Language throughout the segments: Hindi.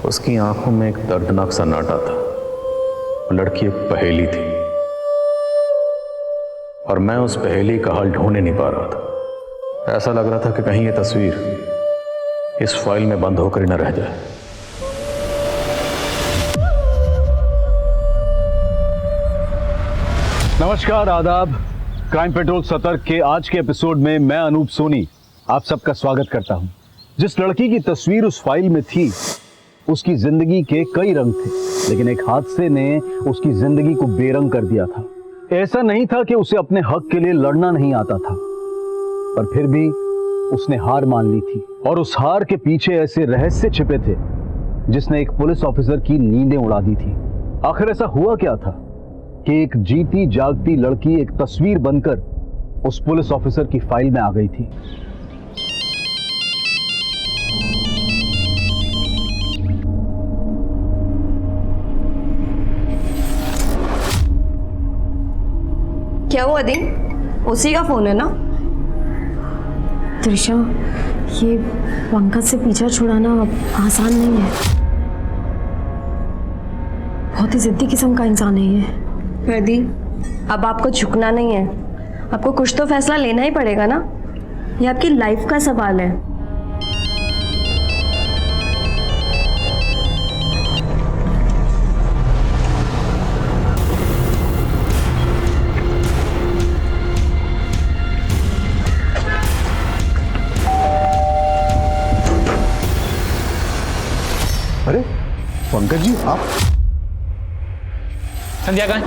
उसकी आंखों में एक दर्दनाक सन्नाटा था। वो लड़की एक पहेली थी और मैं उस पहेली का हल ढूंढ नहीं पा रहा था। ऐसा लग रहा था कि कहीं ये तस्वीर इस फाइल में बंद होकर ही न रह जाए। नमस्कार, आदाब। क्राइम पेट्रोल सतर्क के आज के एपिसोड में मैं अनूप सोनी आप सबका स्वागत करता हूं। जिस लड़की की तस्वीर उस फाइल में थी, उसकी जिंदगी के कई रंग थे, लेकिन एक हादसे ने उसकी जिंदगी को बेरंग कर दिया था। ऐसा नहीं था कि उसे अपने हक के लिए लड़ना नहीं आता था, पर फिर भी उसने हार मान ली थी। और उस हार के पीछे ऐसे रहस्य छिपे थे जिसने एक पुलिस ऑफिसर की नींदें उड़ा दी थी। आखिर ऐसा हुआ क्या था कि एक जीती जागती लड़की एक तस्वीर बनकर उस पुलिस ऑफिसर की फाइल में आ गई थी। क्या हुआ दी? उसी का फोन है ना? त्रिशा, ये पंकज से पीछा छुड़ाना आसान नहीं है। बहुत ही जिद्दी किस्म का इंसान है ये। प्रदी, अब आपको झुकना नहीं है। आपको कुछ तो फैसला लेना ही पड़ेगा ना। ये आपकी लाइफ का सवाल है। अरे पंकज जी, आप? संध्या कहाँ है?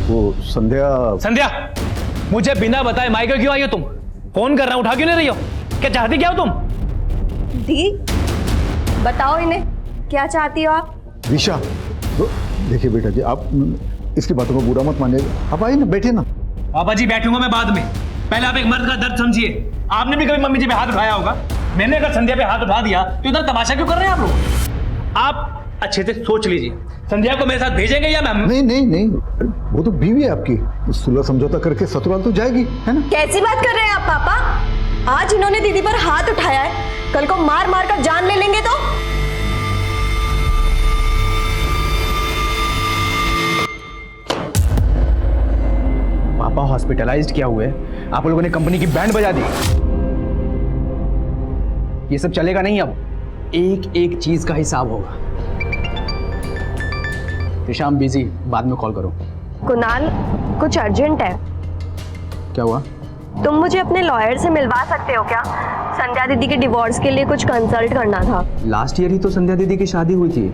वो संध्या संध्या, मुझे बिना बताए मायके क्यों आई हो तुम? फोन कर रहा हूं, उठा क्यों नहीं रही हो? क्या चाहती क्या हो तुम? दी, बताओ इन्हें, क्या चाहती हो आप? दिशा, देखिए बेटा जी, आप इसकी बातों को बुरा मत मानिए। आप आइए ना, बैठिए ना। पापा जी, बैठूंगा मैं बाद में। पहले आप एक मर्द का दर्द समझिए। आपने भी कभी मम्मी जी पे हाथ उठाया होगा। मैंने अगर संध्या पे हाथ उठा दिया तो इधर तमाशा क्यों कर रहे हैं आप लोग? आप अच्छे से सोच लीजिए, संध्या को मेरे साथ भेजेंगे या मैम? नहीं नहीं नहीं, वो तो बीवी है आपकी। सुलह समझौता करके ससुराल तो जाएगी, है ना? कैसी बात कर रहे हैं आप पापा? आज इन्होंने दीदी पर हाथ उठाया है, कल को मार मार कर जान ले लेंगे तो? पापा हॉस्पिटलाइज्ड क्या हुए, आप लोगों ने कंपनी की बैंड बजा दी। ये सब चलेगा नहीं। अब एक एक चीज का हिसाब होगा। शाम बिजी, बाद में कॉल करो। कुणाल, कुछ अर्जेंट है। क्या हुआ? तुम मुझे अपने लॉयर से मिलवा सकते हो क्या? संध्या दीदी के डिवोर्स के लिए कुछ कंसल्ट करना था। लास्ट ईयर ही तो संध्या दीदी की शादी हुई थी,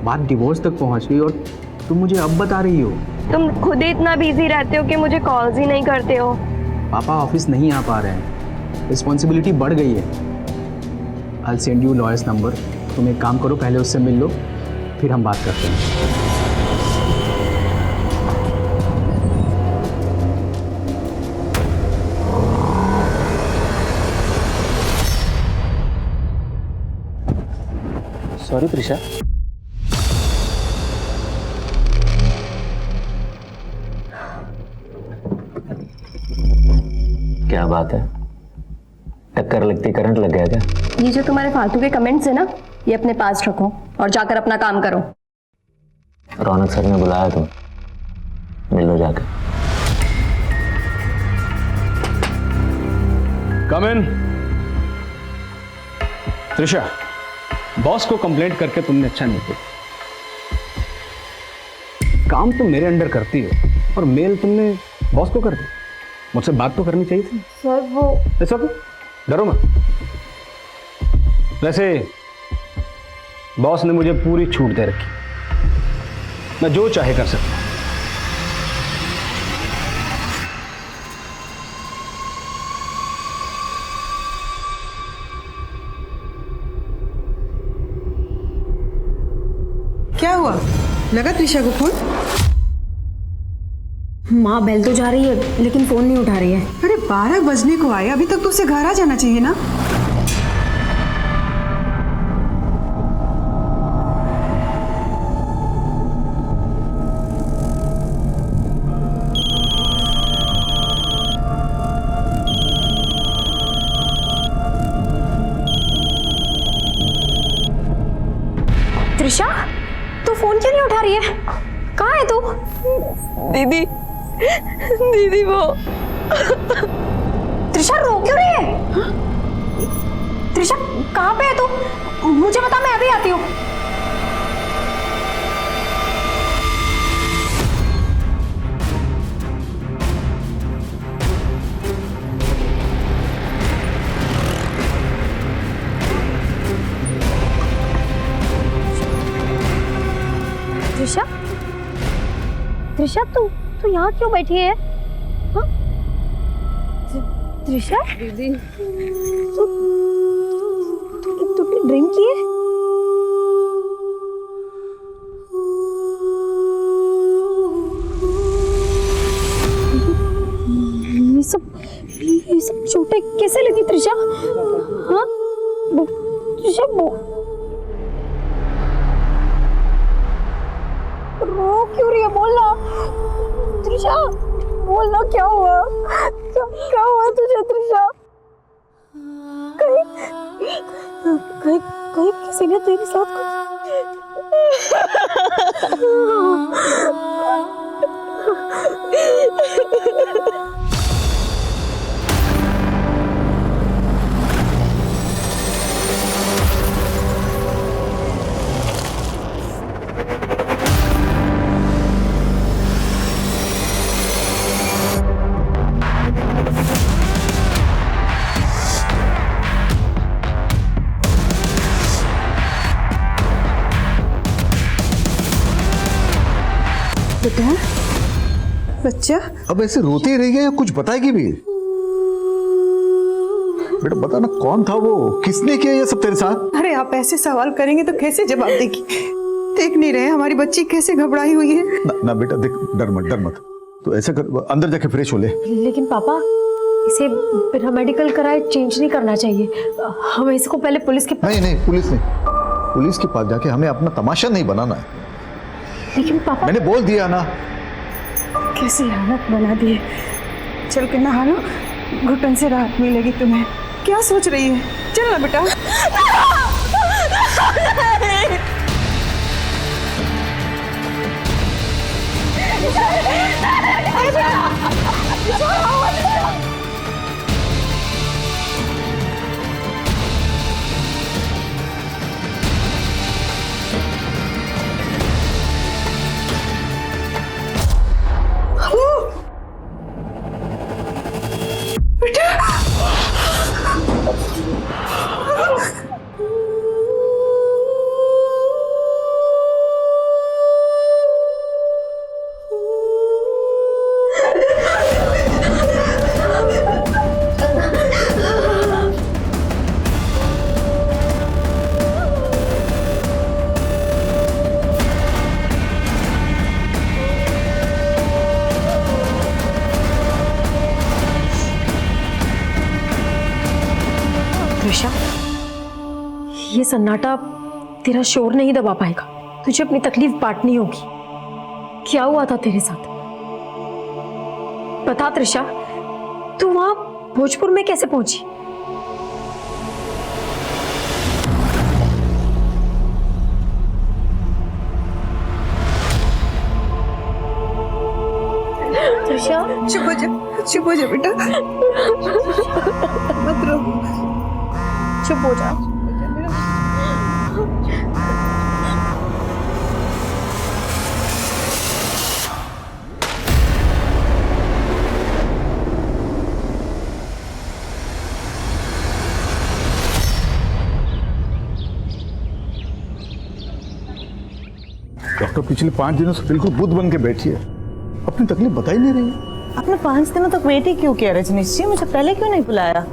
बात डिवोर्स तक पहुंच गई और तुम मुझे अब बता रही हो? तुम खुद ही इतना बिजी रहते हो कि मुझे कॉल्स ही नहीं करते हो। पापा ऑफिस नहीं आ पा रहे हैं, रिस्पॉन्सिबिलिटी बढ़ गई है। I'll send you lawyer's number। तुम एक काम करो, पहले उससे मिल लो, फिर हम बात करते हैं। सॉरी त्रिशा। क्या बात है, टक्कर लगती करंट लग गया क्या? ये जो तुम्हारे फालतू के कमेंट्स है ना, ये अपने पास रखो और जाकर अपना काम करो। रौनक सर ने बुलाया, तुम मिल लो जाकर। कम इन। त्रिशा, बॉस को कंप्लेंट करके तुमने अच्छा नहीं किया। काम तुम मेरे अंडर करती हो और मेल तुमने बॉस को कर दी। मुझसे बात तो करनी चाहिए थी। सर वो ऐसा क्यों? डरो मत। वैसे बॉस ने मुझे पूरी छूट दे रखी, मैं जो चाहे कर सकता हूं। क्या हुआ? लगा त्रिशा को फोन? माँ बेल तो जा रही है लेकिन फोन नहीं उठा रही है। अरे 12 बजने को आए, अभी तक तो उसे घर आ जाना चाहिए ना। दीदी, दीदी वो। त्रिशा रो क्यों रही है? हाँ? त्रिशा कहाँ पे है तू? मुझे बता, मैं अभी आती हूँ। त्रिशा, त्रिशा तू यहाँ क्यों बैठी है? हाँ? त्रिशा दीदी, तूने ड्रिंक की है? ये सब चोटें कैसे लगी त्रिशा? हाँ त्रिशा, रो क्यों रही है? बोलना त्रिशा, बोलना क्या हुआ? क्या हुआ तुझे त्रिशा? कहीं किसी ने तेरे साथ बेटा, बच्चा अब ऐसे रोती ही रह गया या कुछ बताएगी भी? बेटा बता ना, कौन था वो? किसने किया ये सब तेरे साथ? अरे आप ऐसे सवाल करेंगे तो कैसे जवाब देगी? देख नहीं रहे हमारी बच्ची कैसे घबराई हुई है? ना बेटा देख, डर मत। तो ऐसा कर, अंदर जाके फ्रेश हो ले। लेकिन पापा, इसे बिना मेडिकल कराए चेंज नहीं करना चाहिए। हमें इसको पहले पुलिस के पास। नहीं, पुलिस के पास जाके हमें अपना तमाशा नहीं बनाना है। लेकिन पापा, मैंने बोल दिया ना। कैसी हालत बना दी है। चल के नहा लो, घुटन से राहत मिलेगी तुम्हें। क्या सोच रही है? चल ना बेटा। त्रिशा, ये सन्नाटा तेरा शोर नहीं दबा पाएगा। तुझे अपनी तकलीफ बांटनी होगी। क्या हुआ था तेरे साथ? बता त्रिशा, तू वहां भोजपुर में कैसे पहुंची? त्रिशा, चुप हो जा बेटा। मत रो, चुप हो जा। डॉक्टर पिछले 5 दिनों से बिल्कुल बुद्ध बन के बैठी है, अपनी तकलीफ बता ही नहीं रही है। आपने 5 दिनों तक वेट ही क्यों किया रजनीश जी? मुझे पहले क्यों नहीं बुलाया?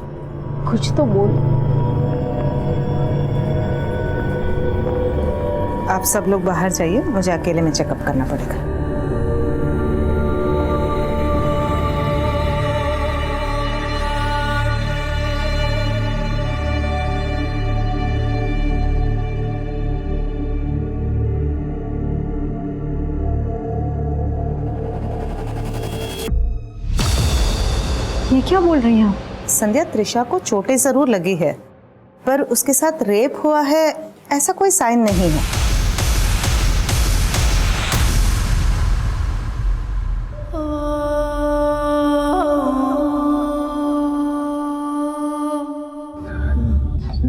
कुछ तो बोल। आप सब लोग बाहर जाइए, मुझे अकेले में चेकअप करना पड़ेगा। ये क्या बोल रही हैं आप? संध्या, त्रिशा को चोटें जरूर लगी है, पर उसके साथ रेप हुआ है ऐसा कोई साइन नहीं है।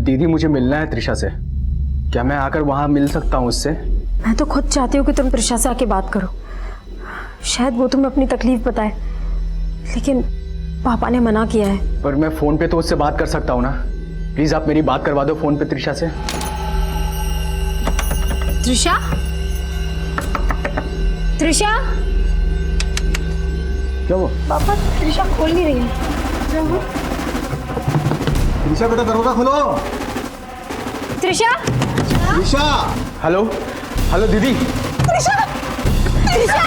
दीदी मुझे मिलना है त्रिशा से। क्या मैं आकर वहाँ मिल सकता हूँ उससे? मैं तो खुद चाहती हूँ कि तुम त्रिशा से आके बात करो, शायद वो तुम्हें अपनी तकलीफ बताए, लेकिन पापा ने मना किया है। पर मैं फ़ोन पे तो उससे बात कर सकता हूँ ना। प्लीज़ आप मेरी बात करवा दो फ़ोन पे त्रिशा से। त्रिशा, त्रिशा, क्या हुआ? पापा त्रिशा खोल नहीं रही है। त्रिशा बेटा दरवाजा खोलो। त्रिशा, त्रिशा, हेलो हेलो दीदी। त्रिशा, त्रिशा।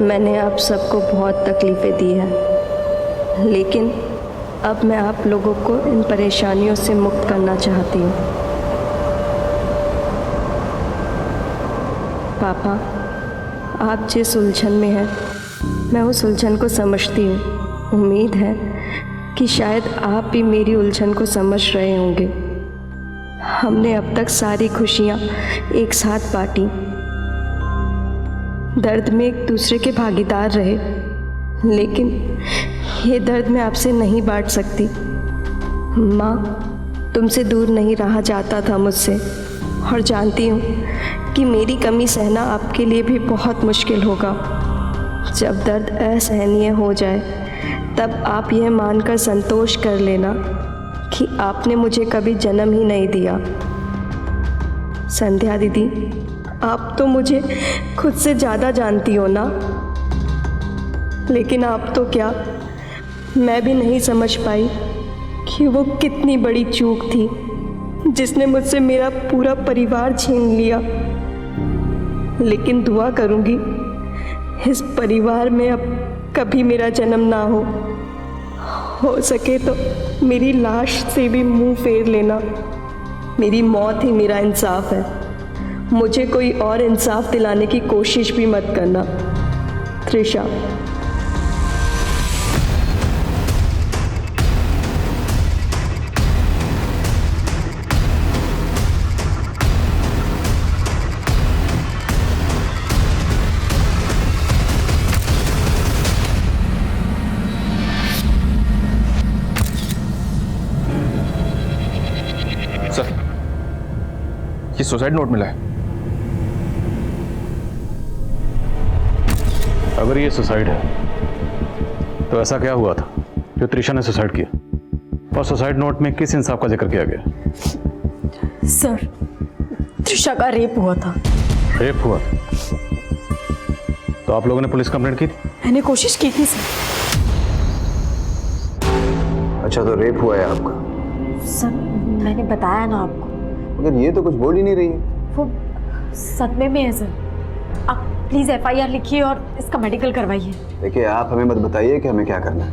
मैंने आप सबको बहुत तकलीफ़ें दी हैं, लेकिन अब मैं आप लोगों को इन परेशानियों से मुक्त करना चाहती हूँ। पापा, आप जिस उलझन में हैं, मैं उस उलझन को समझती हूँ। उम्मीद है कि शायद आप भी मेरी उलझन को समझ रहे होंगे। हमने अब तक सारी खुशियाँ एक साथ बांटी, दर्द में एक दूसरे के भागीदार रहे, लेकिन ये दर्द मैं आपसे नहीं बांट सकती। माँ, तुमसे दूर नहीं रहा जाता था मुझसे, और जानती हूँ कि मेरी कमी सहना आपके लिए भी बहुत मुश्किल होगा। जब दर्द असहनीय हो जाए, तब आप यह मानकर संतोष कर लेना कि आपने मुझे कभी जन्म ही नहीं दिया। संध्या दीदी, आप तो मुझे खुद से ज़्यादा जानती हो ना, लेकिन आप तो क्या, मैं भी नहीं समझ पाई कि वो कितनी बड़ी चूक थी जिसने मुझसे मेरा पूरा परिवार छीन लिया। लेकिन दुआ करूंगी इस परिवार में अब कभी मेरा जन्म ना हो सके तो मेरी लाश से भी मुंह फेर लेना। मेरी मौत ही मेरा इंसाफ है, मुझे कोई और इंसाफ दिलाने की कोशिश भी मत करना। त्रिशा। सर, ये सुसाइड नोट मिला है। अगर ये सुसाइड है तो ऐसा क्या हुआ था जो त्रिशा ने सुसाइड किया, और सुसाइड नोट में किस इंसाफ का जिक्र किया गया? सर, त्रिशा का रेप हुआ था। रेप हुआ? तो आप लोगों ने पुलिस कंप्लेंट की थी? मैंने कोशिश की थी सर। अच्छा, तो रेप हुआ है आपका? सर, मैंने बताया ना आपको। मगर ये तो कुछ बोल ही नहीं रही। वो सदमे में है सर। आप प्लीज FIR लिखिए और इसका मेडिकल करवाइए। देखिए, आप हमें मत बताइए कि हमें क्या करना है।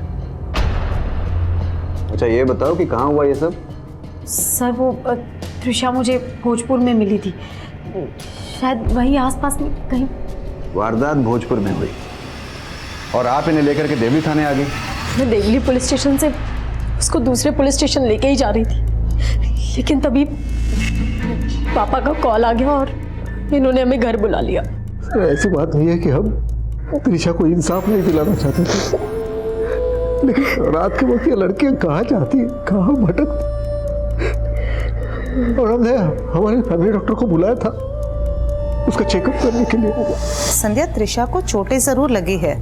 अच्छा, ये बताओ कि कहाँ हुआ ये सब? सर, वो त्रिशा मुझे भोजपुर में मिली थी, शायद वहीं आसपास में कहीं। वारदात भोजपुर में हुई और आप इन्हें लेकर के देवली थाने आ गई? मैं देवली पुलिस स्टेशन से उसको दूसरे पुलिस स्टेशन लेके ही जा रही थी, लेकिन तभी पापा का कॉल आ गया और इन्होंने हमें घर बुला लिया। ऐसी बात नहीं है कि हम त्रिशा को इंसाफ नहीं दिलाना चाहते थे, लेकिन रात के वक्त ये लड़कियां कहाँ जाती, कहाँ भटकती, और हमने हमारे फैमिली डॉक्टर को बुलाया था उसका चेकअप करने के लिए। संध्या, त्रिशा को चोटें जरूर लगी है,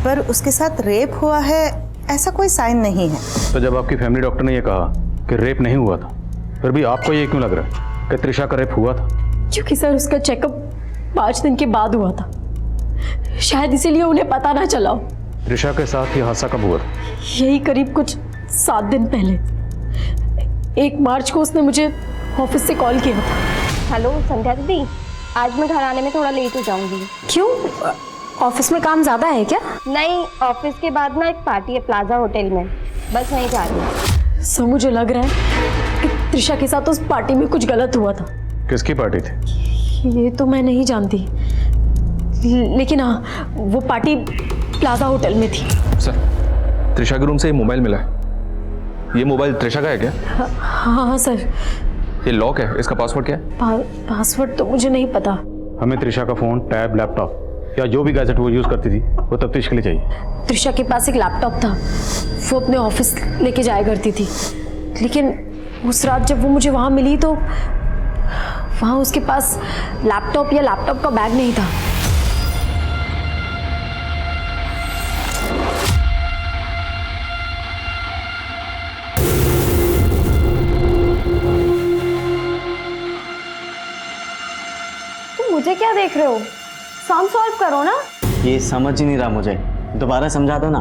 पर उसके साथ रेप हुआ है ऐसा कोई साइन नहीं है। तो जब आपकी फैमिली डॉक्टर ने यह कहा कि रेप नहीं हुआ था, फिर भी आपको ये क्यों लग रहा है कि त्रिशा का रेप हुआ था? क्योंकि सर, उसका चेकअप 5 दिन के बाद हुआ था, शायद इसीलिए उन्हें पता ना चला। त्रिशा के साथ ये हादसा कब हुआ था? यही करीब कुछ 7 दिन पहले। 1 मार्च को उसने मुझे ऑफिस से कॉल किया था। हेलो संध्या दीदी, आज मैं घर आने में थोड़ा लेट हो जाऊंगी। क्यों, ऑफिस में काम ज्यादा है क्या? नहीं, ऑफिस के बाद ना एक पार्टी है प्लाजा होटल में, बस वहीं जा रही हूँ। सर, मुझे लग रहा है कि त्रिशा के साथ उस पार्टी में कुछ गलत हुआ था। किसकी पार्टी थी? ये तो मैं नहीं जानती, लेकिन हाँ, वो पार्टी प्लाजा होटल में थी। सर, त्रिशा के रूम से ये मोबाइल मिला है। ये मोबाइल त्रिशा का है क्या? हाँ सर। ये लॉक है, इसका पासवर्ड क्या है? पासवर्ड तो मुझे नहीं पता। हमें त्रिशा का फ़ोन, टैब, लैपटॉप या जो भी गैजेट वो यूज़ करती थी वो तफ्तीश के लिए चाहिए। त्रिशा के पास एक लैपटॉप था, वो अपने ऑफिस लेके जाया करती थी, लेकिन उस रात जब वो मुझे वहाँ मिली तो वहाँ उसके पास लैपटॉप या लैपटॉप का बैग नहीं था। मुझे क्या देख रहे हो? सम सॉल्व करो ना। ये समझ ही नहीं रहा मुझे, दोबारा समझा दो ना।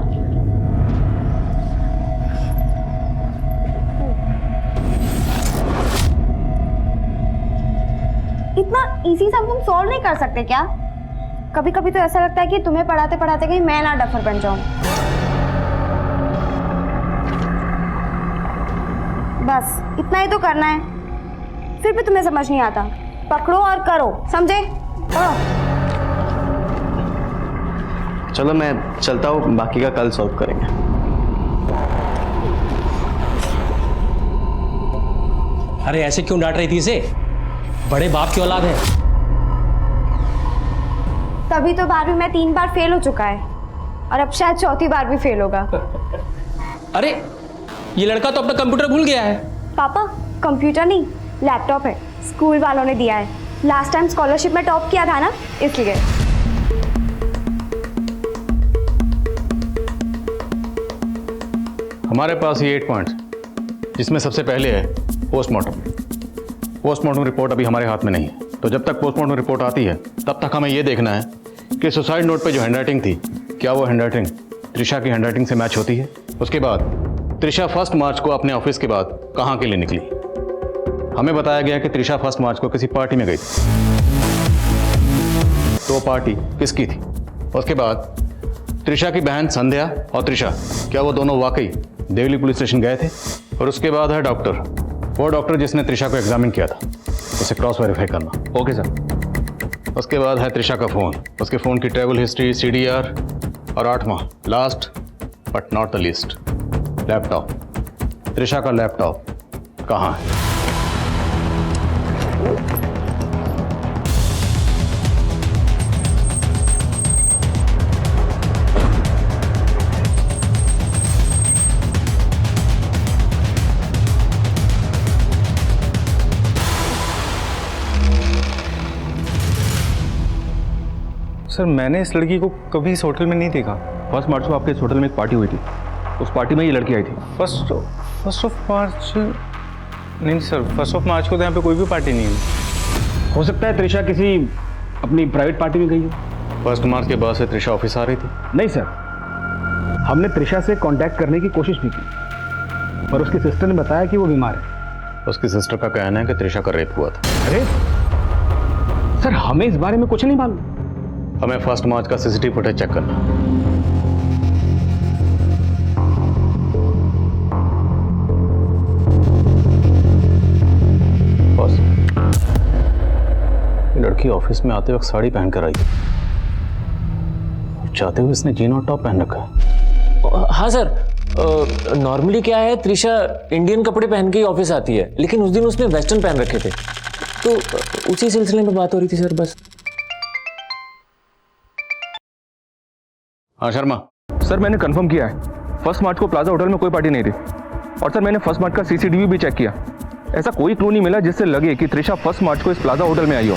इतना इजी सम तुम सॉल्व नहीं कर सकते क्या? कभी कभी तो ऐसा लगता है कि तुम्हें पढ़ाते पढ़ाते कहीं मैं ना डफर बन जाऊं। बस इतना ही तो करना है, फिर भी तुम्हें समझ नहीं आता। पकड़ो और करो, समझे? चलो मैं चलता हूँ, बाकी का कल सॉल्व करेंगे। अरे ऐसे क्यों डांट रही थी इसे? बड़े बाप की औलाद है। तभी तो 12वीं में 3 बार फेल हो चुका है और अब शायद 4थी बार भी फेल होगा। अरे ये लड़का तो अपना कंप्यूटर भूल गया है। पापा कंप्यूटर नहीं, लैपटॉप है, स्कूल वालों ने दिया है। लास्ट टाइम स्कॉलरशिप में टॉप किया था ना, इसलिए। हमारे पास ये 8 पॉइंट्स, जिसमें सबसे पहले है पोस्टमार्टम। पोस्टमार्टम रिपोर्ट अभी हमारे हाथ में नहीं है, तो जब तक पोस्टमार्टम रिपोर्ट आती है तब तक हमें ये देखना है कि सुसाइड नोट पे जो हैंडराइटिंग थी, क्या वो हैंडराइटिंग त्रिशा की हैंडराइटिंग से मैच होती है। उसके बाद त्रिशा 1 मार्च को अपने ऑफिस के बाद कहाँ के लिए निकली। हमें बताया गया कि त्रिशा 1 मार्च को किसी पार्टी में गई थी, तो पार्टी किसकी थी। उसके बाद त्रिशा की बहन संध्या और त्रिशा, क्या वो दोनों वाकई देवली पुलिस स्टेशन गए थे। और उसके बाद है डॉक्टर, वो डॉक्टर जिसने त्रिशा को एग्जामिन किया था, उसे क्रॉस वेरीफाई करना। Okay sir. उसके बाद है त्रिशा का फ़ोन, उसके फ़ोन की ट्रैवल हिस्ट्री, CDR, और 8वां last but not the least, laptop. Trisha का लैपटॉप कहाँ है? सर मैंने इस लड़की को कभी इस होटल में नहीं देखा। 1 मार्च को आपके इस होटल में एक पार्टी हुई थी, उस पार्टी में ये लड़की आई थी। फर्स्ट ऑफ मार्च नहीं सर, 1 मार्च को तो यहाँ पे कोई भी पार्टी नहीं हुई। हो सकता है त्रिशा किसी अपनी प्राइवेट पार्टी में गई हो। 1 मार्च के बाद से त्रिशा ऑफिस आ रही थी? नहीं सर, हमने त्रिशा से कांटेक्ट करने की कोशिश भी की, पर उसकी सिस्टर ने बताया कि वो बीमार है। उसकी सिस्टर का कहना है कि त्रिशा का रेप हुआ था। अरे सर, हमें इस बारे में कुछ नहीं मालूम। हमें 1 मार्च का CCTV फुटेज चेक करना। बॉस, ये लड़की ऑफिस में आते वक्त साड़ी पहनकर आई, चाहते हुए इसने जीन और टॉप पहन रखा है। हाँ सर, नॉर्मली क्या है, त्रिशा इंडियन कपड़े पहन के ही ऑफिस आती है, लेकिन उस दिन उसने वेस्टर्न पहन रखे थे, तो उसी सिलसिले में बात हो रही थी सर, बस। हाँ शर्मा। सर मैंने कंफर्म किया है, 1 मार्च को प्लाजा होटल में कोई पार्टी नहीं थी। और सर मैंने 1 मार्च का CCTV भी चेक किया, ऐसा कोई क्लू नहीं मिला जिससे लगे कि त्रिशा 1 मार्च को इस प्लाजा होटल में आई हो।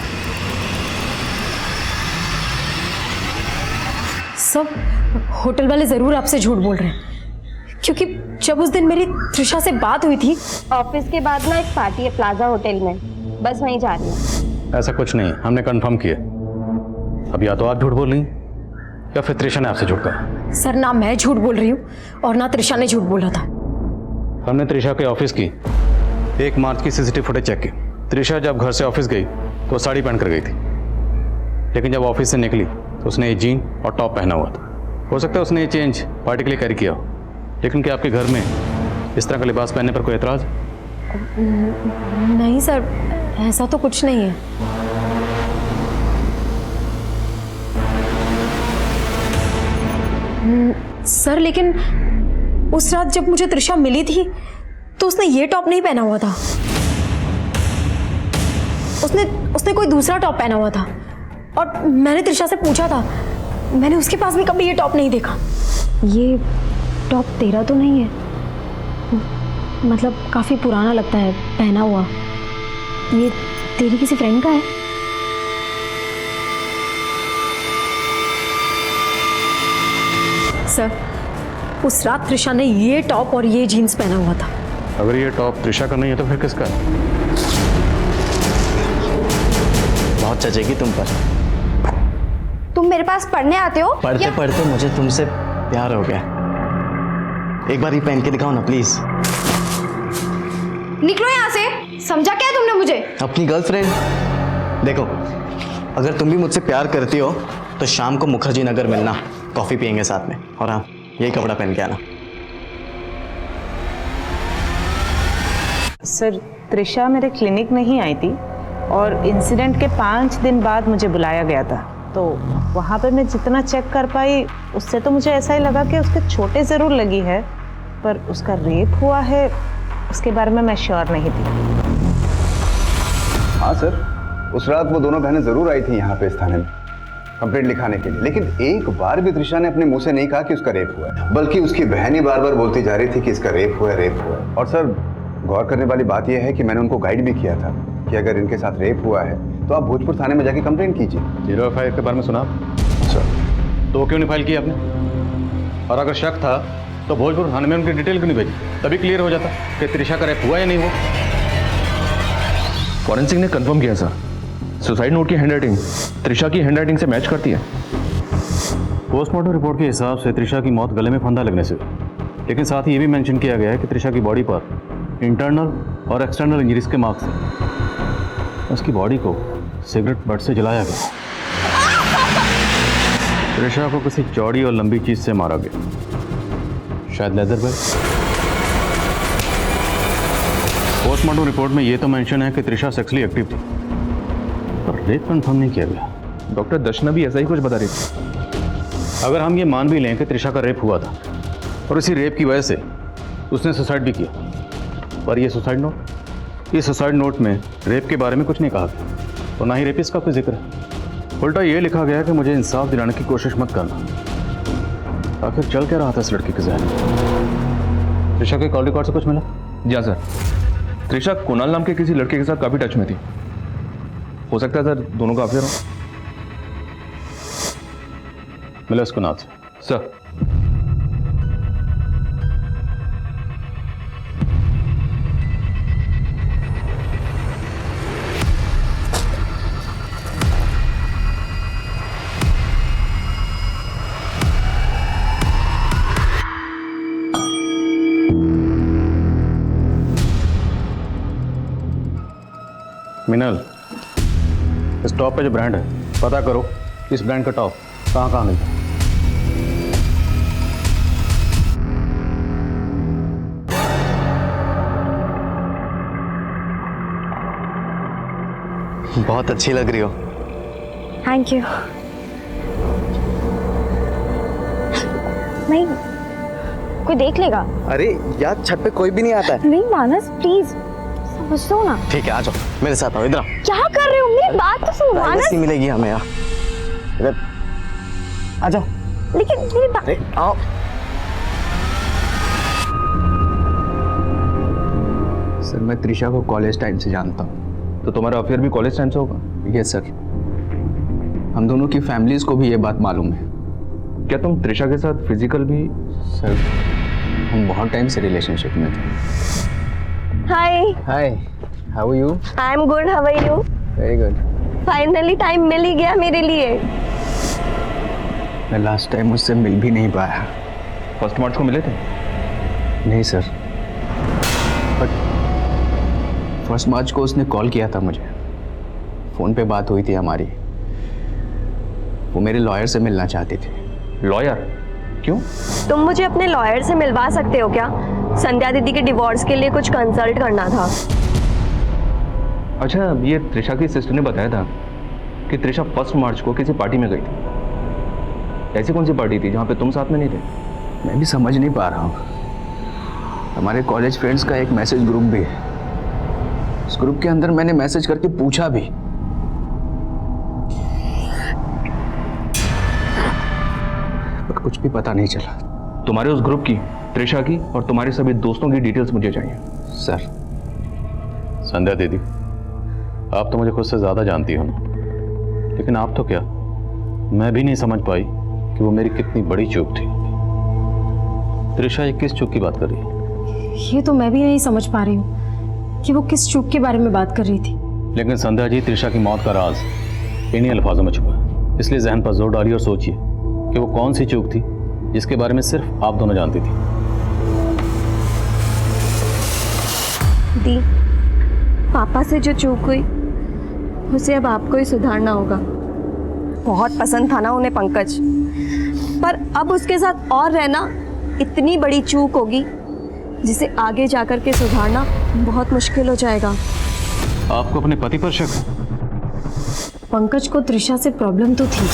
सब होटल वाले जरूर आपसे झूठ बोल रहे हैं, क्योंकि जब उस दिन मेरी त्रिशा से बात हुई थी। ऑफिस के बाद ना एक पार्टी है प्लाजा होटल में, बस वहीं जा रही हूँ। ऐसा कुछ नहीं, हमने कंफर्म किया। अब या तो आप झूठ बोल रही या फिर त्रिशा ने आपसे झूठ कहा। सर, ना मैं झूठ बोल रही हूँ और ना त्रिशा ने झूठ बोला था। हमने त्रिशा के ऑफिस की 1 मार्च की CCTV फुटेज चेक की। त्रिशा जब घर से ऑफिस गई तो साड़ी पहन कर गई थी, लेकिन जब ऑफिस से निकली तो उसने ये जीन और टॉप पहना हुआ था। हो सकता है उसने ये चेंज पार्टी के लिए कैरी किया हो, लेकिन क्या आपके घर में इस तरह का लिबास पहनने पर कोई एतराज? नहीं सर, ऐसा तो कुछ नहीं है। सर, लेकिन उस रात जब मुझे त्रिशा मिली थी तो उसने ये टॉप नहीं पहना हुआ था। उसने कोई दूसरा टॉप पहना हुआ था और मैंने त्रिशा से पूछा था, मैंने उसके पास भी कभी ये टॉप नहीं देखा। ये टॉप तेरा तो नहीं है? मतलब काफ़ी पुराना लगता है पहना हुआ। ये तेरी किसी फ्रेंड का है? सर, उस रात त्रिशा ने ये टॉप और ये जीन्स पहना हुआ था। अगर ये टॉप त्रिशा का नहीं है तो फिर किसका है? बहुत चचेगी तुम पर। तुम मेरे पास पढ़ने आते हो? पढ़ते पढ़ते मुझे तुमसे प्यार हो गया। एक बार ये पहन के दिखाओ ना प्लीज। निकलो यहाँ से। समझा क्या तुमने मुझे? अपनी गर्लफ्रेंड। देखो, अगर तुम भी मुझसे प्यार करती हो तो शाम को मुखर्जी नगर मिलना, कॉफी पियेंगे साथ में। और हाँ, यही कपड़ा पहन के आना। सर, त्रिशा मेरे क्लिनिक में ही आई थी और इंसिडेंट के 5 दिन बाद मुझे बुलाया गया था। तो वहाँ पे मैं जितना चेक कर पाई उससे तो मुझे ऐसा ही लगा कि उसके छोटे ज़रूर लगी है, पर उसका रेप हुआ है उसके बारे में मैं श्योर नहीं थी। हाँ सर, उस रात वो दोनों बहनें जरूर आई थी यहाँ पे इस थाने में कंप्लेंट लिखाने के लिए, लेकिन एक बार भी त्रिशा ने अपने मुंह से नहीं कहा कि उसका रेप हुआ है, बल्कि उसकी बहन ही बार बार बोलती जा रही थी कि इसका रेप हुआ है, रेप हुआ है। और सर, गौर करने वाली बात यह है कि मैंने उनको गाइड भी किया था कि अगर इनके साथ रेप हुआ है तो आप भोजपुर थाने में जाके कंप्लेंट कीजिए। 0F के बारे में सुना सर, तो क्यों नहीं फाइल किया आपने? और अगर शक था तो भोजपुर थाने में उनकी डिटेल क्यों नहीं भेजी? तभी क्लियर हो जाता कि त्रिशा का रेप हुआ या नहीं हुआ। फॉरेंसिक ने कंफर्म किया सर, सुसाइड नोट की हैंडराइटिंग त्रिशा की हैंडराइटिंग से मैच करती है। पोस्टमार्टम रिपोर्ट के हिसाब से त्रिशा की मौत गले में फंदा लगने से, लेकिन साथ ही ये भी मेंशन किया गया है कि त्रिशा की बॉडी पर इंटरनल और एक्सटर्नल इंजरीज के मार्क्स थे। उसकी बॉडी को सिगरेट बट से जलाया गया। त्रिशा को किसी चौड़ी और लंबी चीज से मारा गया, शायद लेदर बैग। पोस्टमार्टम रिपोर्ट में ये तो मेंशन है कि त्रिशा सेक्सुअली एक्टिव थी, पर रेप कंफर्म नहीं किया गया। डॉक्टर दर्शना भी ऐसा ही कुछ बता रही थी। अगर हम ये मान भी लें कि त्रिशा का रेप हुआ था और इसी रेप की वजह से उसने सुसाइड भी किया, पर ये सुसाइड नोट में रेप के बारे में कुछ नहीं कहा गया, तो ना ही रेपिस्ट का कोई जिक्र है। उल्टा ये लिखा गया कि मुझे इंसाफ दिलाने की कोशिश मत करना। आखिर चल क्या रहा था इस लड़की के जहन में? त्रिशा के कॉल रिकॉर्ड से कुछ मिला? जी हाँ सर, त्रिशा कुणाल नाम के किसी लड़के के साथ काफी टच में थी। हो सकता है सर दोनों का अफेयर हो। मिला उसको नाथ सर। मिनल, इस टॉप पे जो ब्रांड है पता करो इस ब्रांड का टॉप कहाँ मिलता है। बहुत अच्छी लग रही हो। Thank you. नहीं, कोई देख लेगा। अरे यार, छत पे कोई भी नहीं आता है। नहीं मानस, प्लीज समझ लो ना। ठीक है, आ जाओ मेरे साथ, आओ इधर। क्या कर रहे हो? मेरी बात तो सुनो मानस। प्राइवेसी मिलेगी हमें यार, इधर आ जाओ। लेकिन मेरी बात। अरे आओ। सर, मैं त्रिशा को कॉलेज टाइम से जानता हूँ। तो तुम्हारा अफेयर भी कॉलेज टाइम से होगा? यस सर, हम दोनों की फैमिलीज को भी ये बात मालूम है। क्या तुम त्रिशा के साथ फिजिकल भी? सर, हम बहुत टाइम से रिलेशनशिप में थे। Hi hi, how are you? I am good, how are you? Very good. Finally time मिल ही गया मेरे लिए। मैं लास्ट टाइम उससे मिल भी नहीं पाया। फर्स्ट मार्च को मिले थे? नहीं सर, बट फर्स्ट मार्च को उसने कॉल किया था मुझे। फ़ोन पे बात हुई थी हमारी। वो मेरे लॉयर से मिलना चाहती थी। लॉयर? क्यों? तुम मुझे अपने लॉयर से मिलवा सकते हो क्या? संध्या दीदी के डिवोर्स के लिए कुछ कंसल्ट करना था। अच्छा, ये त्रिशा की सिस्टर ने बताया था कि त्रिशा 1 मार्च को किसी पार्टी में गई थी। ऐसी कौन सी पार्टी थी जहाँ पे तुम साथ में नहीं थे? मैं भी समझ नहीं पा रहा हूँ। हमारे कॉलेज फ्रेंड्स का एक मैसेज ग्रुप भी है। उस ग्रुप के अंदर मैंने मैसेज करके पूछा भी, पर कुछ भी पता नहीं चला। तुम्हारे उस ग्रुप की, त्रिशा की और तुम्हारे सभी दोस्तों की डिटेल्स मुझे चाहिए। सर। संध्या दीदी, आप तो मुझे खुद से ज़्यादा जानती हो ना, लेकिन आप तो क्या, मैं भी नहीं समझ पाई कि वो मेरी कितनी बड़ी चूक थी। त्रिशा ये किस चूक की बात कर रही है? ये तो मैं भी नहीं समझ पा रही हूँ कि वो किस चूक के बारे में बात कर रही थी। लेकिन संध्या जी, त्रिशा की मौत का राज इन्हीं अल्फाजों में छुपा है। इसलिए जहन पर जोर डालिए और सोचिए कि वो कौन सी चूक थी जिसके बारे में सिर्फ आप दोनों जानती थी। दी, पापा से जो चूक हुई उसे अब आपको ही सुधारना होगा। बहुत पसंद था ना उन्हें पंकज, पर अब उसके साथ और रहना इतनी बड़ी चूक होगी जिसे आगे जाकर के सुधारना बहुत मुश्किल हो जाएगा। आपको अपने पति पर शक है? पंकज को त्रिशा से प्रॉब्लम तो थी,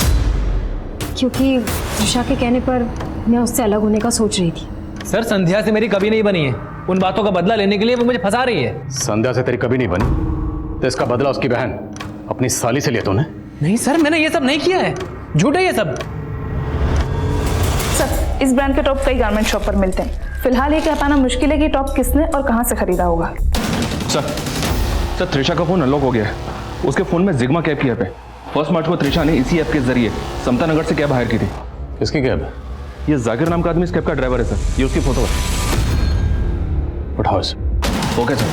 क्योंकि त्रिशा के कहने पर मैं उससे अलग होने का सोच रही थी। सर, संध्या से मेरी कभी नहीं बनी है। उन बातों का बदला लेने के लिए वो मुझे फंसा रही है। संध्या से तेरी कभी नहीं बनी, तो इसका बदला उसकी बहन अपनी साली से लिया तूने? नहीं सर, मैंने ये सब नहीं किया है, झूठ है ये सब। सर, इस ब्रांड के टॉप कई गारमेंट शॉप पर मिलते हैं। फिलहाल ये कह पाना मुश्किल है कि टॉप किसने और कहां से खरीदा होगा। सर, त्रिशा का फोन अनलॉक हो गया है। उसके फोन में जिग्मा कैब की ऐप है। 1 मार्च को त्रिशा ने इसी ऐप के जरिए समता नगर से कैब हायर की थी। किसकी कैब है? ये जाकिर नाम का आदमी इस कैब का ड्राइवर है सर। ये उसकी फोटो है। उठाओ इसे। Okay sir.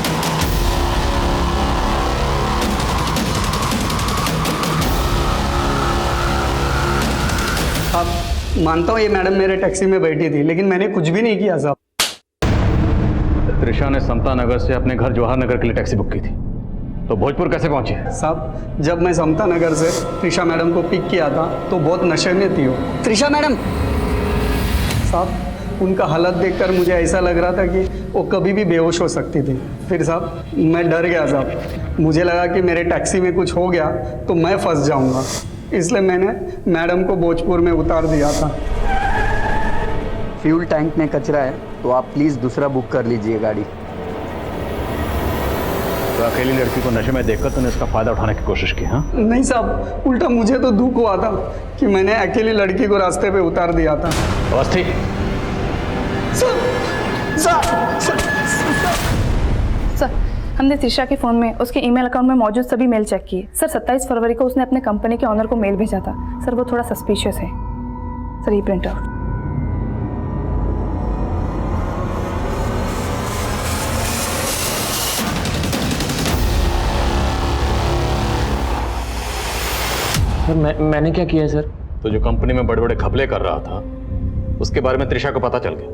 अब मानता हूँ ये मैडम मेरे टैक्सी में बैठी थी, लेकिन मैंने कुछ भी नहीं किया साहब। त्रिशा ने समता नगर से अपने घर जवाहर नगर के लिए टैक्सी बुक की थी, तो भोजपुर कैसे पहुंची? साहब, जब मैं समता नगर से त्रिशा मैडम को पिक किया था तो बहुत नशे में थी वो। त्रिशा मैडम साहब, उनका हालत देखकर मुझे ऐसा लग रहा था कि वो कभी भी बेहोश हो सकती थी। फिर साहब मैं डर गया साहब, मुझे लगा कि मेरे टैक्सी में कुछ हो गया तो मैं फंस जाऊंगा, इसलिए मैंने मैडम को भोजपुर में उतार दिया था। फ्यूल टैंक में कचरा है, तो आप प्लीज़ दूसरा बुक कर लीजिए गाड़ी। तो अकेली लड़की को नशे में देखकर तूने इसका फायदा उठाने की कोशिश की? हाँ नहीं साहब, उल्टा मुझे तो दुख हुआ था कि मैंने अकेली लड़की को रास्ते पे उतार दिया था। अवस्थी, सर, हमने त्रिशा के फ़ोन में उसके ईमेल अकाउंट में मौजूद सभी मेल चेक किए। सर, 27 फरवरी को उसने अपने कंपनी के ऑनर को मेल भेजा था। सर, वो थोड़ा सस्पिशियस है। सर, ये प्रिंट आउट। सर, मैंने क्या किया सर? तो जो कंपनी में बड़े बड़े घपले कर रहा था उसके बारे में त्रिशा को पता चल गया,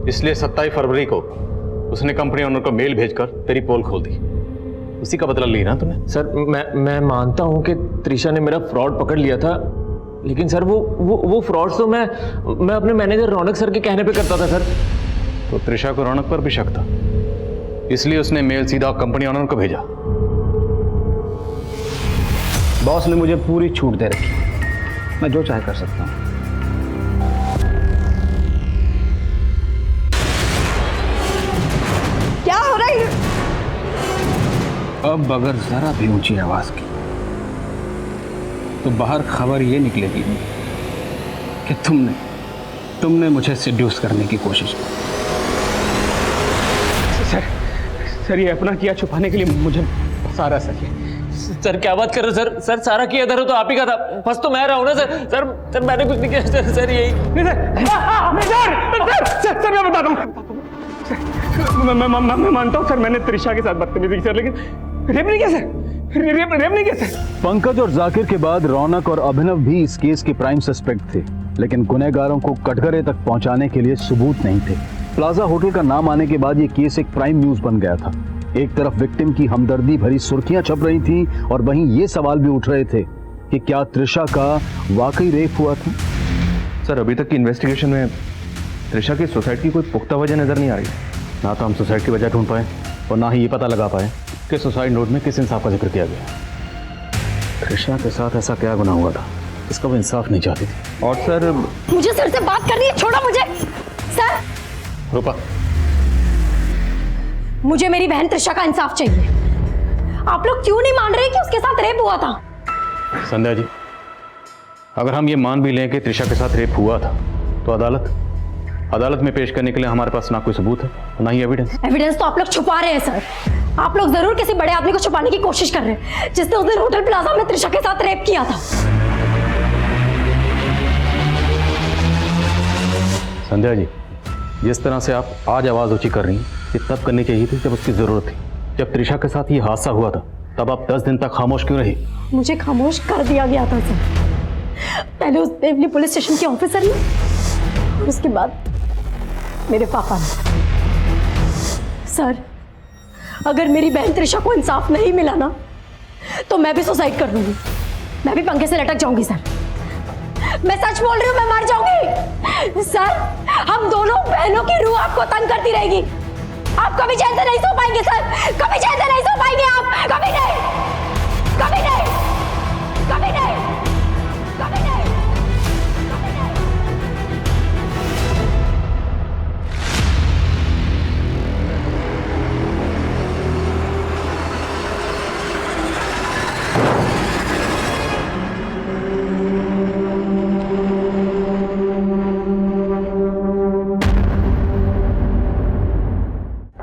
इसलिए 27 फरवरी को उसने कंपनी ओनर को मेल भेजकर तेरी पोल खोल दी। उसी का बदला ली ना तूने? सर, मैं मानता हूं कि त्रिशा ने मेरा फ्रॉड पकड़ लिया था, लेकिन सर वो फ्रॉड तो मैं अपने मैनेजर रौनक सर के कहने पे करता था सर। तो त्रिशा को रौनक पर भी शक था, इसलिए उसने मेल सीधा कंपनी ओनर को भेजा। बॉस ने मुझे पूरी छूट दे रखी, मैं जो चाहे कर सकता हूँ। क्या हो रहा है? अब अगर जरा भी ऊंची आवाज की तो बाहर खबर ये निकलेगी कि तुमने मुझे सिड्यूस करने की कोशिश की। सर, ये अपना किया छुपाने के लिए मुझे फंसा रहा सर, क्या बात कर रहे हो सर? सारा किया धरो तो आप ही का था, फंस तो मैं रहा हूं ना सर। मैंने कुछ नहीं किया सर यही। सर, मैं बता दूं, मैं मानता हूं सर, मैंने त्रिशा के साथ बदतमीजी की सर, लेकिन रेप नहीं किया सर। रेप नहीं किया सर। पंकज और जाकिर के बाद रौनक और अभिनव भी इस केस के प्राइम सस्पेक्ट थे, लेकिन गुनहगारों को कटघरे तक पहुंचाने के लिए सबूत नहीं थे। प्लाजा होटल का नाम आने के बाद ये केस एक प्राइम न्यूज बन गया था। एक तरफ विक्टिम की हमदर्दी भरी सुर्खियां छप रही थी और वहीं ये सवाल भी उठ रहे थे कि क्या त्रिशा का वाकई रेप हुआ था? सर, अभी तक की इन्वेस्टिगेशन में त्रिशा की सुसाइड की कोई पुख्ता वजह नजर नहीं आ रही। ना तो हम सुसाइड की वजह ढूंढ पाए और ना ही ये पता लगा पाए कि सुसाइड नोट में किस इंसाफ का जिक्र किया गया। त्रिशा के साथ ऐसा क्या गुनाह हुआ था, इसका वो इंसाफ नहीं चाहती थी। और सर, मुझे सर से बात करनी है, छोड़ो मुझे। सर, रूपा, मुझे मेरी बहन त्रिशा का इंसाफ चाहिए। आप लोग क्यों नहीं मान रहे कि उसके साथ रेप हुआ था? संध्या जी, अगर हम ये मान भी लें कि त्रिशा के साथ रेप हुआ था, तो अदालत में पेश करने के लिए हमारे पास ना कोई सबूत है, ना ही एविडेंस तो आप लोग छुपा रहे हैं सर। आप लोग जरूर किसी बड़े आदमी को छुपाने की कोशिश कर रहे हैं, जिसने उस दिन होटल प्लाजा में त्रिशा के साथ रेप किया था। संध्या जी, जिस तरह से आप आज आवाज ऊंची कर रही हैं, ये तब करनी चाहिए थी जब उसकी जरूरत थी। जब त्रिशा के साथ ये हादसा हुआ था, तब आप 10 दिन तक खामोश क्यों रही? मुझे खामोश कर दिया गया था सर, पहले उस देवली पुलिस स्टेशन के ऑफिसर ने, और उसके बाद मेरे पापा ने। सर, अगर मेरी बहन त्रिशा को इंसाफ नहीं मिला ना, तो मैं भी सुसाइड कर लूंगी। मैं भी पंखे से लटक जाऊंगी सर। मैं सच बोल रही हूँ, मैं मर जाऊंगी। सर, हम दोनों बहनों की रूह आपको तंग करती रहेगी। आप कभी चैन से नहीं सो पाएंगे सर, कभी चैन से नहीं सो पाएंगे आप, कभी नहीं, कभी नहीं, कभी नहीं, कभी नहीं।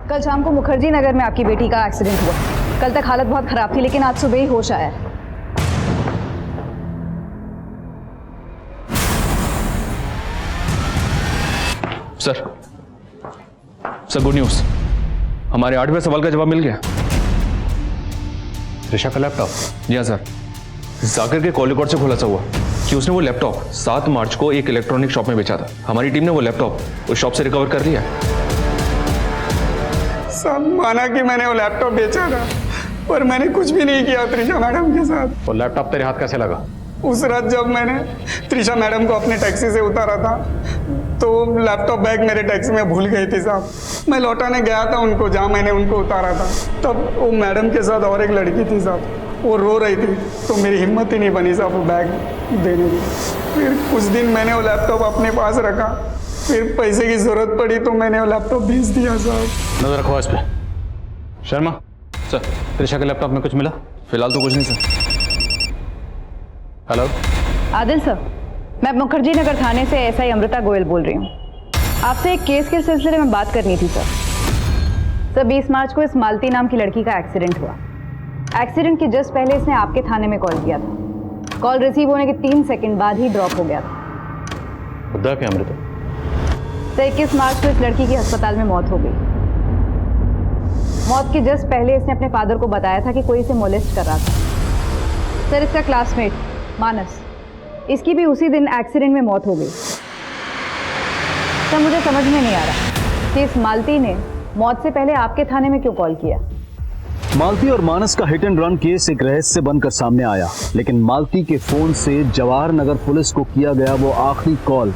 कल शाम को मुखर्जी नगर में आपकी बेटी का एक्सीडेंट हुआ। कल तक हालत बहुत खराब थी, लेकिन आज सुबह ही होश आया। सर गुड न्यूज़, हमारे 8वें सवाल का जवाब मिल गया। त्रिशा का लैपटॉप? जी हाँ सर, जाकिर के कॉल रिकॉर्ड से खुलासा हुआ कि उसने वो लैपटॉप 7 मार्च को एक इलेक्ट्रॉनिक शॉप में बेचा था। हमारी टीम ने वो लैपटॉप उस शॉप से रिकवर कर लिया। सब माना कि मैंने वो लैपटॉप बेचा था, पर मैंने कुछ भी नहीं किया त्रिशा मैडम के साथ। वो लैपटॉप तेरे हाथ कैसे लगा? उस रात जब मैंने त्रिशा मैडम को अपने टैक्सी से उतारा था, तो लैपटॉप बैग मेरे टैक्सी में भूल गई थी साहब। मैं लौटाने गया था उनको, जहाँ मैंने उनको उतारा था, तब वो मैडम के साथ और एक लड़की थी साहब, वो रो रही थी, तो मेरी हिम्मत ही नहीं बनी साहब वो बैग देने की। फिर कुछ दिन मैंने वो लैपटॉप अपने पास रखा, फिर पैसे की जरूरत पड़ी तो मैंने वो लैपटॉप बेच दिया साहब। नजर रखो इस पे। शर्मा सर, त्रिशा के लैपटॉप में कुछ मिला? फिलहाल तो कुछ नहीं सर। हेलो आदिल सर, मैं मुखर्जी नगर थाने से एसआई अमृता गोयल बोल रही हूँ। आपसे एक केस के सिलसिले में बात करनी थी सर। 20 मार्च को इस मालती नाम की लड़की का एक्सीडेंट हुआ। एक्सीडेंट के जस्ट पहले इसने आपके थाने में कॉल किया था। कॉल रिसीव होने के 3 सेकंड बाद ही ड्रॉप हो गया था। खुदा के अमृता। तो 21 मार्च को इस लड़की की अस्पताल में मौत हो गई। मौत के जस्ट पहले इसने अपने फादर को बताया था कि कोई इसे मोलेस्ट कर रहा था। सर, इसका क्लासमेट मानस, इसकी भी उसी दिन एक्सीडेंट में मौत हो गई। सर, मुझे समझ में नहीं आ रहा कि इस मालती ने मौत से पहले आपके थाने में क्यों कॉल किया। मालती और मानस का हिट एंड रन केस एक रहस्य बनकर सामने आया, लेकिन मालती के फोन से जवाहर नगर पुलिस को किया गया वो आखिरी कॉल,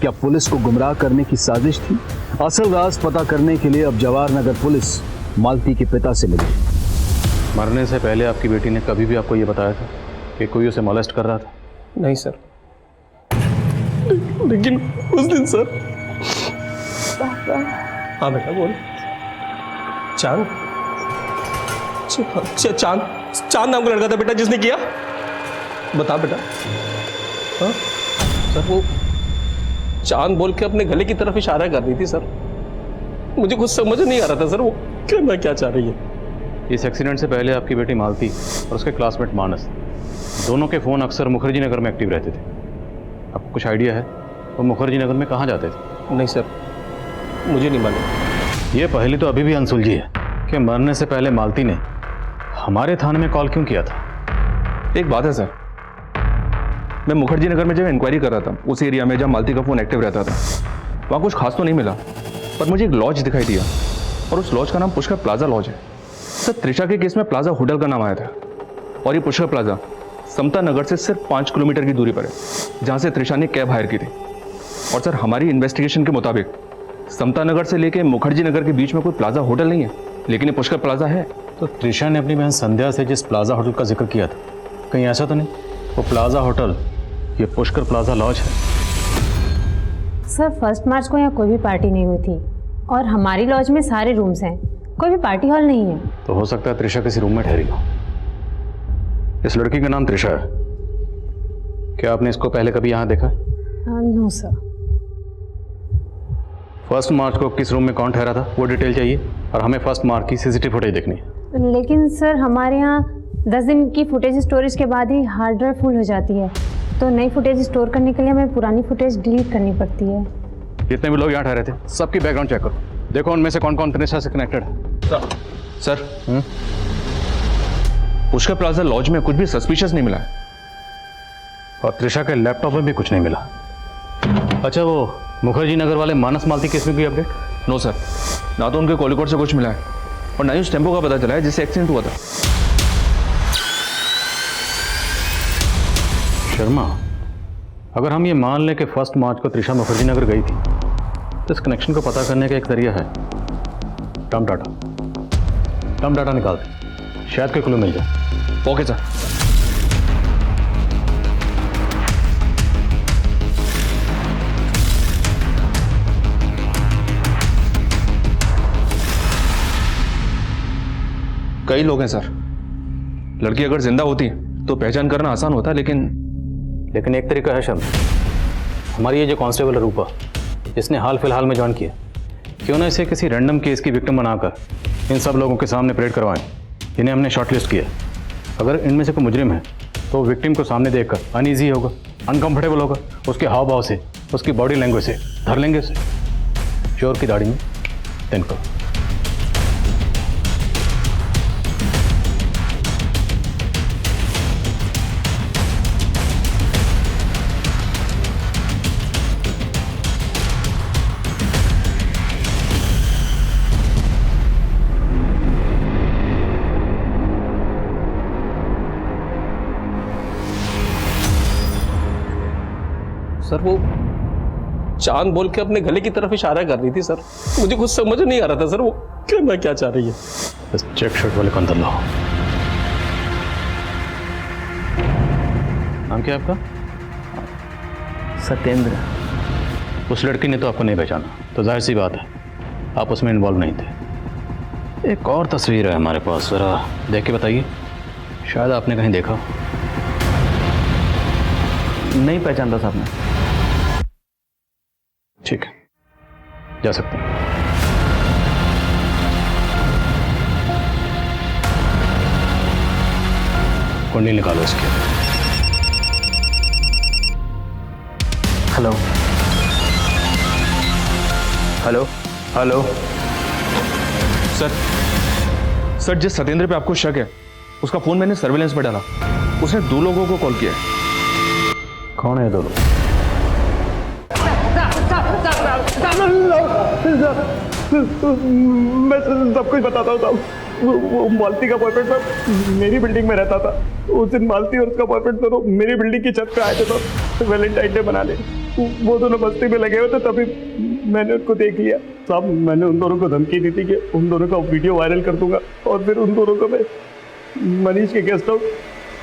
क्या पुलिस को गुमराह करने की साजिश थी? असल राज पता करने के लिए अब जवाहर नगर पुलिस मालती के पिता से मिली। मरने से पहले आपकी बेटी ने कभी भी आपको ये बताया था कि कोई उसे मोलेस्ट कर रहा था? नहीं सर, लेकिन उस दिन सर। हाँ बेटा बोल। चांद चांद नाम का लड़का था बेटा जिसने किया। बता बेटा। हाँ सर, वो चांद बोल के अपने गले की तरफ इशारा कर रही थी सर। मुझे कुछ समझ नहीं आ रहा था सर वो करना क्या चाह रही है। इस एक्सीडेंट से पहले आपकी बेटी मालती और उसके क्लासमेट मानस, दोनों के फ़ोन अक्सर मुखर्जी नगर में एक्टिव रहते थे। आपको कुछ आइडिया है वो मुखर्जी नगर में कहाँ जाते थे? नहीं सर, मुझे नहीं मालूम। ये पहली तो अभी भी अनसुलझी है कि मरने से पहले मालती ने हमारे थाने में कॉल क्यों किया था। एक बात है सर, मैं मुखर्जी नगर में जब इंक्वायरी कर रहा था उस एरिया में जहाँ मालती का फ़ोन एक्टिव रहता था, वहाँ कुछ खास तो नहीं मिला, पर मुझे एक लॉज दिखाई दिया और उस लॉज का नाम पुष्कर प्लाजा लॉज है। सर, त्रिशा के केस में प्लाजा होटल का नाम आया था और ये पुष्कर प्लाजा समता नगर से सिर्फ 5 किलोमीटर की दूरी पर है, जहाँ से त्रिशा ने कैब हायर की थी। और सर, हमारी इन्वेस्टिगेशन के मुताबिक समता नगर से लेके मुखर्जी नगर के बीच में कोई प्लाजा होटल नहीं है, लेकिन ये पुष्कर प्लाजा है। तो त्रिशा ने अपनी बहन संध्या से जिस प्लाजा होटल का जिक्र किया था, कहीं ऐसा तो नहीं वो प्लाजा होटल ये पुष्कर प्लाजा लॉज है? सर, 1 मार्च को यहाँ कोई भी पार्टी नहीं हुई थी और हमारी लॉज में सारे रूम्स हैं। कोई भी पार्टी हॉल नहीं है। तो हो सकता है त्रिशा किसी रूम में ठहरी हो। इस लड़की का नाम त्रिशा है। क्या आपने इसको पहले कभी यहाँ देखा? No sir. 1 मार्च को किस रूम में कौन ठहरा था वो डिटेल चाहिए, और हमें 1 मार्च की सीसीटीवी फुटेज देखनी है। लेकिन सर हमारे यहाँ 10 दिन की फुटेज स्टोरेज के बाद ही हार्ड ड्राइव फुल हो जाती है, तो नई फुटेज स्टोर करने के लिए हमें पुरानी फुटेज डिलीट करनी पड़ती है। जितने भी लोग यहाँ ठहरे थे सबकी बैकग्राउंड चेक करो, देखो उनमें से कौन कौन त्रिशा से कनेक्टेड है। सर पुष्कर प्लाजा लॉज में कुछ भी सस्पिशियस नहीं मिला है, और त्रिशा के लैपटॉप में भी कुछ नहीं मिला। अच्छा, वो मुखर्जी नगर वाले मानस मालती केस में भी अपडेट? नो सर, ना तो उनके कॉलिकोड से कुछ मिला है और ना ही उस टेम्पो का पता चला है जिससे एक्सीडेंट हुआ था। शर्मा, अगर हम ये मान लें कि 1 मार्च को त्रिशा मुखर्जी नगर गई थी, तो इस कनेक्शन को पता करने का एक जरिया है टर्म डाटा निकालते, शायद कोई क्लू मिल जाए। Okay sir. कई लोग हैं सर, लड़की अगर जिंदा होती तो पहचान करना आसान होता, लेकिन एक तरीका है शर्मा। हमारी ये जो कांस्टेबल है रूपा, जिसने हाल फिलहाल में ज्वाइन किया, क्यों ना इसे किसी रैंडम केस की विक्टिम बनाकर इन सब लोगों के सामने परेड करवाएं जिन्हें हमने शॉर्टलिस्ट किया। अगर इनमें से कोई मुजरिम है तो विक्टिम को सामने देखकर अनईजी होगा, अनकंफर्टेबल होगा, उसके हाव भाव से, उसकी बॉडी लैंग्वेज से धर लेंगे उसे चोर की दाढ़ी में तिनको। सर वो चांद बोल के अपने गले की तरफ इशारा कर रही थी सर, मुझे कुछ समझ नहीं आ रहा था सर वो कहना क्या चाह रही है। बस चेक शर्ट वाले को अंदर लाओ। नाम क्या है आपका? सत्येंद्र। उस लड़की ने तो आपको नहीं पहचाना, तो जाहिर सी बात है आप उसमें इन्वॉल्व नहीं थे। एक और तस्वीर है हमारे पास, जरा देख के बताइए, शायद आपने कहीं देखा हो। नहीं पहचानता साहब ने। ठीक है, जा सकते हैं। कुंडली निकालो इसके। हेलो हेलो हेलो सर जिस सत्येंद्र पे आपको शक है उसका फोन मैंने सर्विलेंस पे डाला, उसने 2 लोगों को कॉल किया है। कौन है 2 लोग? मैं सब कुछ बताता हूँ साहब। वो मालती का बॉयफ्रेंड साहब मेरी बिल्डिंग में रहता था। उस दिन मालती और उसका बॉयफ्रेंड दोनों मेरी बिल्डिंग की छत पे आए थे साहब, वैलेंटाइन डे मनाने। वो दोनों मस्ती में लगे हुए थे, तभी मैंने उनको देख लिया साहब। मैंने उन दोनों को धमकी दी थी कि उन दोनों का वीडियो वायरल कर दूंगा, और फिर उन दोनों को मैं मनीष के गेस्ट हाउस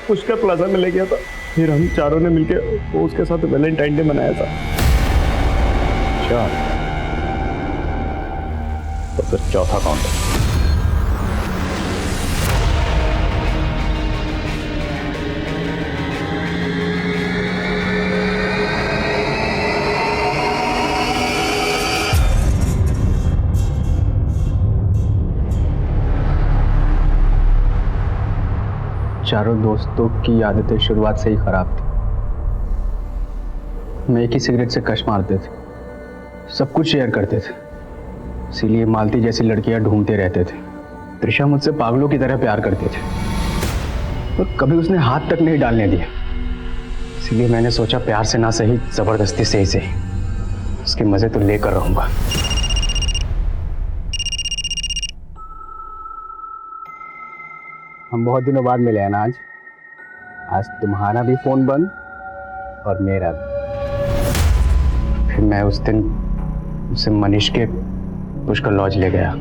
पुष्कर प्लाजा में ले गया था। फिर हम चारों ने मिलकर उसके साथ वैलेंटाइन डे मनाया था। अच्छा, तो फिर चौथा कौन है? चारों दोस्तों की आदतें शुरुआत से ही खराब थी। मैं एक ही सिगरेट से कश मारते थे, सब कुछ शेयर करते थे, इसीलिए मालती जैसी लड़कियां ढूंढते रहते थे। त्रिशा मुझसे पागलों की तरह प्यार करते थे, और कभी उसने हाथ तक नहीं डालने दिया। इसीलिए मैंने सोचा प्यार से ना सही, जबरदस्ती से ही सही, उसके मजे तो लेकर रहूंगा। हम बहुत दिनों बाद मिले हैं ना आज तुम्हारा भी फोन बंद और मेरा भी। फिर मैं उस दिन उसे मनीष के पुष्कर लॉज ले गया।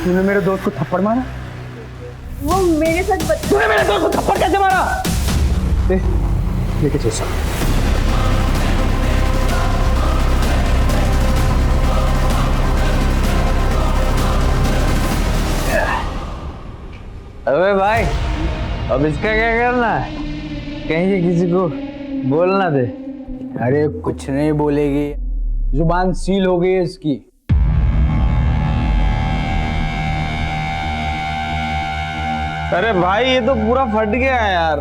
तूने मेरे दोस्त को थप्पड़ मारा? वो मेरे साथ तूने मेरे दोस्त को थप्पड़ कैसे मारा? लेके चल साहब। अबे भाई, अब इसका क्या करना है? कहीं से किसी को बोलना दे। अरे कुछ नहीं बोलेगी, जुबान सील हो गई है इसकी। अरे भाई ये तो पूरा फट गया है यार।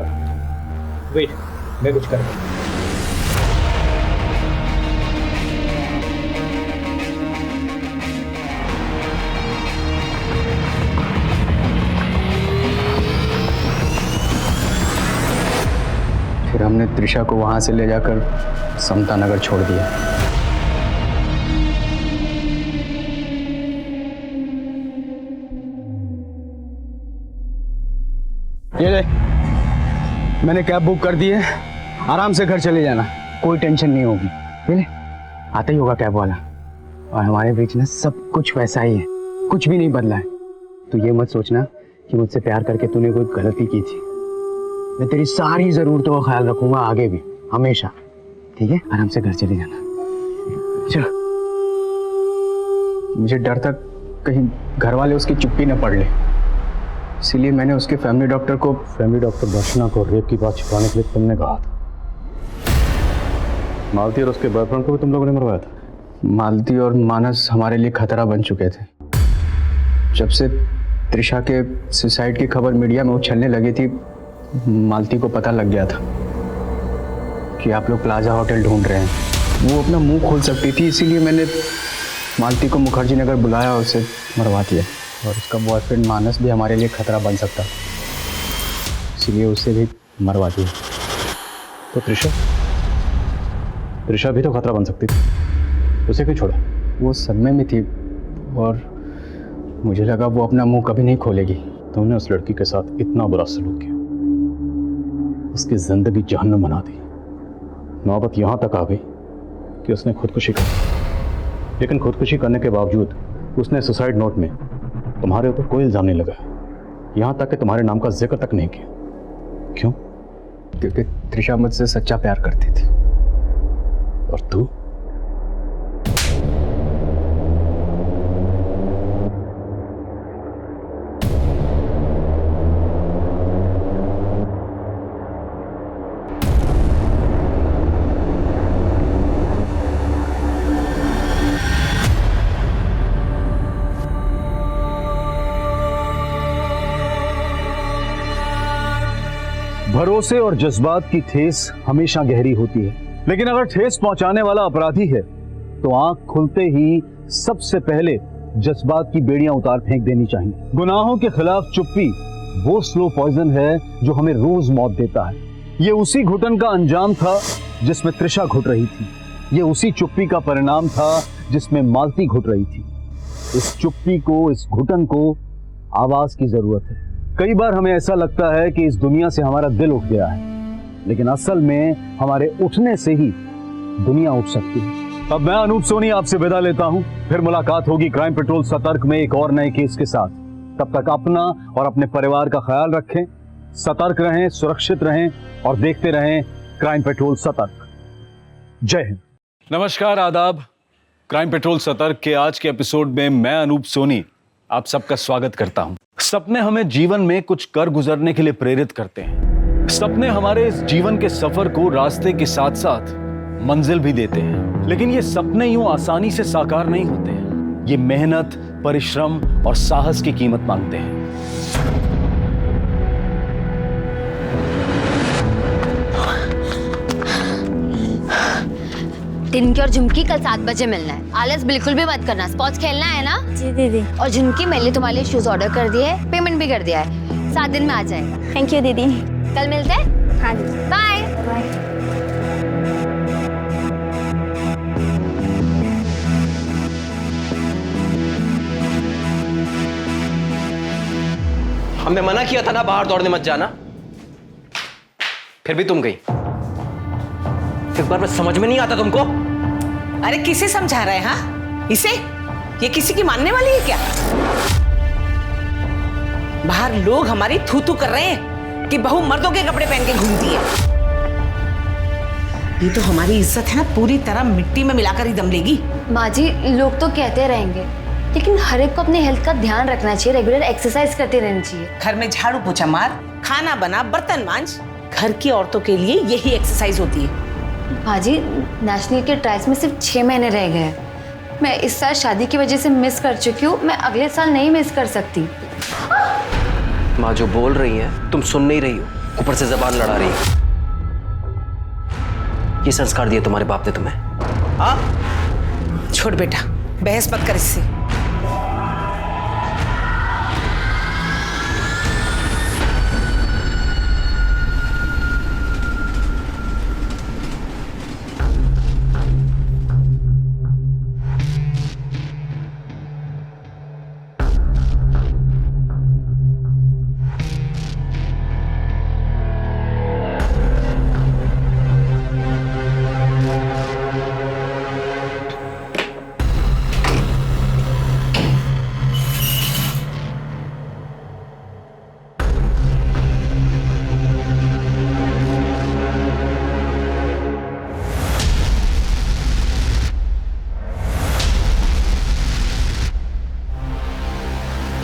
वेट, मैं कुछ कर रहा हूं। फिर हमने त्रिशा को वहां से ले जाकर समता नगर छोड़ दिया। ये ले, मैंने कैब बुक कर दी है, आराम से घर चले जाना, कोई टेंशन नहीं होगी। ये ले, आता ही होगा कैब वाला। और हमारे बीच में सब कुछ वैसा ही है, कुछ भी नहीं बदला है। तो ये मत सोचना कि मुझसे प्यार करके तूने कोई गलती की थी। मैं तेरी सारी जरूरतों का ख्याल रखूंगा आगे भी, हमेशा। ठीक है, आराम से घर चले जाना। चलो। मुझे डर था कहीं घर वाले उसकी चुप्पी न पढ़ ले, इसीलिए मैंने उसके फैमिली डॉक्टर दर्शना को रेप की बात छिपाने के लिए तुमने कहा था। मालती और उसके बॉयफ्रेंड को भी तुम लोगों ने मरवाया था। मालती और मानस हमारे लिए खतरा बन चुके थे। जब से त्रिशा के सुसाइड की खबर मीडिया में उछलने लगी थी, मालती को पता लग गया था कि आप लोग प्लाजा होटल ढूंढ रहे हैं। वो अपना मुंह खोल सकती थी, इसीलिए मैंने मालती को मुखर्जी नगर बुलाया और उसे मरवा दिया। और उसका बॉयफ्रेंड मानस भी हमारे लिए खतरा बन सकता, इसीलिए उसे भी मरवा दिया। तो त्रिशा भी तो खतरा बन सकती थी, उसे क्यों छोड़ा? वो सदमे में थी और मुझे लगा वो अपना मुंह कभी नहीं खोलेगी। तुमने उस लड़की के साथ इतना बुरा सलूक किया, उसकी जिंदगी जहन्नम बना दी। नौबत यहां तक आ गई कि उसने खुदकुशी की, लेकिन खुदकुशी करने के बावजूद उसने सुसाइड नोट में तुम्हारे ऊपर कोई इल्जाम नहीं लगाया, यहां तक कि तुम्हारे नाम का जिक्र तक नहीं किया। क्यों? क्योंकि त्रिशा मुझसे सच्चा प्यार करती थी। और तू? भरोसे और जज्बात की ठेस हमेशा गहरी होती है, लेकिन अगर ठेस पहुंचाने वाला अपराधी है तो आंख खुलते ही सबसे पहले जज्बात की बेड़ियां उतार फेंक देनी चाहिए। गुनाहों के खिलाफ चुप्पी वो स्लो पॉइजन है जो हमें रोज मौत देता है। ये उसी घुटन का अंजाम था जिसमें त्रिशा घुट रही थी, ये उसी चुप्पी का परिणाम था जिसमें मालती घुट रही थी। इस चुप्पी को, इस घुटन को आवाज की जरूरत है। कई बार हमें ऐसा लगता है कि इस दुनिया से हमारा दिल उठ गया है, लेकिन असल में हमारे उठने से ही दुनिया उठ सकती है। अब मैं अनूप सोनी आपसे विदा लेता हूं, फिर मुलाकात होगी क्राइम पेट्रोल सतर्क में एक और नए केस के साथ। तब तक अपना और अपने परिवार का ख्याल रखें, सतर्क रहें, सुरक्षित रहें और देखते रहें क्राइम पेट्रोल सतर्क। जय हिंद। नमस्कार, आदाब। क्राइम पेट्रोल सतर्क के आज के एपिसोड में मैं अनूप सोनी आप सबका स्वागत करता हूं। सपने हमें जीवन में कुछ कर गुजरने के लिए प्रेरित करते हैं। सपने हमारे इस जीवन के सफर को रास्ते के साथ साथ मंजिल भी देते हैं, लेकिन ये सपने यूं आसानी से साकार नहीं होते हैं। ये मेहनत, परिश्रम और साहस की कीमत मांगते हैं। टिनकी और झुमकी कल 7 बजे मिलना है। आलस बिल्कुल भी मत करना। स्पॉट्स खेलना है ना? जी दीदी। और झुमकी, मैंने तुम्हारे लिए शूज ऑर्डर कर दिए हैं, पेमेंट भी कर दिया है, 7 दिन में आ जाएगा। थैंक यू दीदी। कल मिलते हैं। हाँ जी, बाय बाय। हमने मना किया था ना बाहर दौड़ने मत जाना, फिर भी तुम गई। एक बार बस समझ में नहीं आता तुमको? अरे किसे समझा रहे हैं? हाँ, इसे? ये किसी की मानने वाली है क्या? बाहर लोग हमारी थू थू कर रहे हैं कि बहू मर्दों के कपड़े पहन के घूमती है। ये तो हमारी इज्जत है ना, पूरी तरह मिट्टी में मिलाकर ही दम लेगी। माँ जी, लोग तो कहते रहेंगे, लेकिन हर एक को अपने हेल्थ का ध्यान रखना चाहिए, रेगुलर एक्सरसाइज करते रहना चाहिए। घर में झाड़ू पोछा मार, खाना बना, बर्तन मांज, घर की औरतों के लिए यही एक्सरसाइज होती है। माँ जी, नेशनल के ट्रायल्स में सिर्फ 6 महीने रह गए हैं। मैं इस साल शादी की वजह से मिस कर चुकी हूँ, मैं अगले साल नहीं मिस कर सकती। माँ जो बोल रही है तुम सुन नहीं रही हो, ऊपर से जबान लड़ा रही हो। ये संस्कार दिए तुम्हारे बाप ने तुम्हें? हाँ? छोड़ बेटा, बहस मत कर इससे।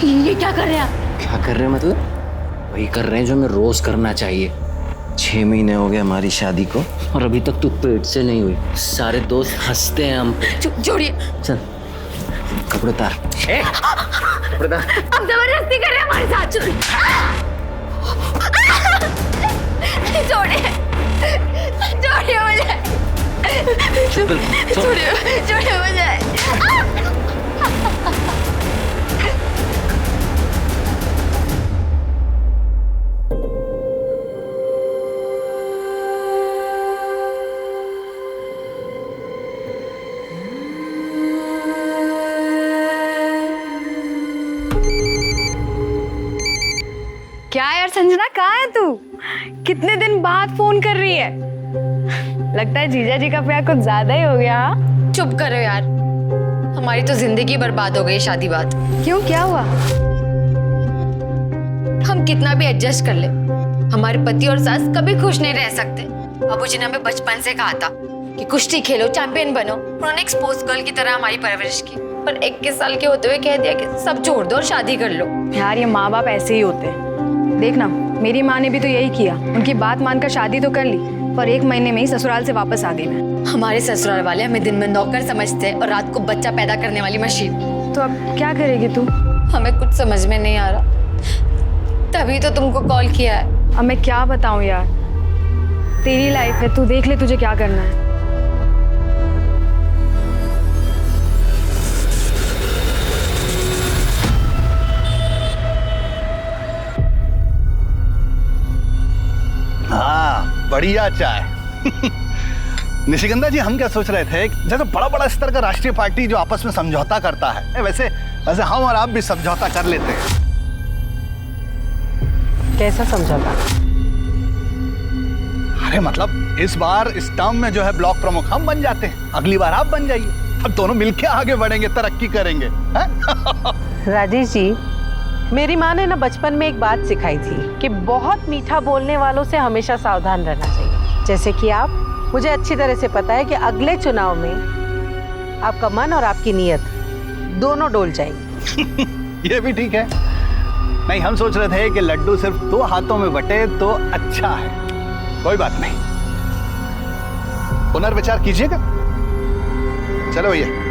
ये क्या कर रहे हैं आप? क्या कर रहे हैं मतलब? वही कर रहे हैं जो हमें रोज करना चाहिए। 6 महीने हो गए हमारी शादी को और अभी तक तू पेट से नहीं हुई। सारे दोस्त हंसते हैं हम पे। छोड़िए। चल कपड़े उतार। कपड़े उतार। आप जबरदस्ती कर रहे हैं हमारे साथ। छोड़िए, छोड़िए मुझे, छोड़िए मुझे। क्या यार संजना, कहाँ है तू? कितने दिन बाद फोन कर रही है? लगता है जीजा जी का प्यार कुछ ज्यादा ही हो गया। चुप करो यार, हमारी तो जिंदगी बर्बाद हो गई शादी बाद। क्यों, क्या हुआ? हम कितना भी एडजस्ट कर ले, हमारे पति और सास कभी खुश नहीं रह सकते। बाबूजी ने हमें बचपन से कहा था कि कुश्ती खेलो, चैंपियन बनो। उन्होंने एक स्पोर्ट्स गर्ल की तरह हमारी परवरिश की, पर 21 साल के होते हुए कह दिया कि सब छोड़ दो और शादी कर लो। यार ये माँ बाप ऐसे ही होते हैं। देखना, मेरी माँ ने भी तो यही किया। उनकी बात मानकर शादी तो कर ली, पर 1 महीने में ही ससुराल से वापस आ गई मैं। हमारे ससुराल वाले हमें दिन में नौकर समझते हैं और रात को बच्चा पैदा करने वाली मशीन। तो अब क्या करेगी तू? हमें कुछ समझ में नहीं आ रहा, तभी तो तुमको कॉल किया है। अब मैं क्या बताऊं यार, तेरी लाइफ है, तू देख ले तुझे क्या करना है। हाँ, बढ़िया चाय। निशिगंधा जी, हम क्या सोच रहे थे, जैसे बड़ा बड़ा स्तर का राष्ट्रीय पार्टी जो आपस में समझौता करता है, वैसे वैसे हम और आप भी समझौता कर लेते हैं। कैसा समझौता? अरे मतलब इस बार इस टर्म में जो है ब्लॉक प्रमुख हम बन जाते हैं, अगली बार आप बन जाइए। अब दोनों मिलके आगे बढ़ेंगे, तरक्की करेंगे। राजेश जी, मेरी माँ ने ना बचपन में एक बात सिखाई थी कि बहुत मीठा बोलने वालों से हमेशा सावधान रहना चाहिए। जैसे कि आप, मुझे अच्छी तरह से पता है कि अगले चुनाव में आपका मन और आपकी नीयत दोनों डोल जाएगी। ये भी ठीक है। नहीं, हम सोच रहे थे कि लड्डू सिर्फ 2 हाथों में बटे तो अच्छा है। कोई बात नहीं, पुनर्विचार कीजिएगा। चलो भैया।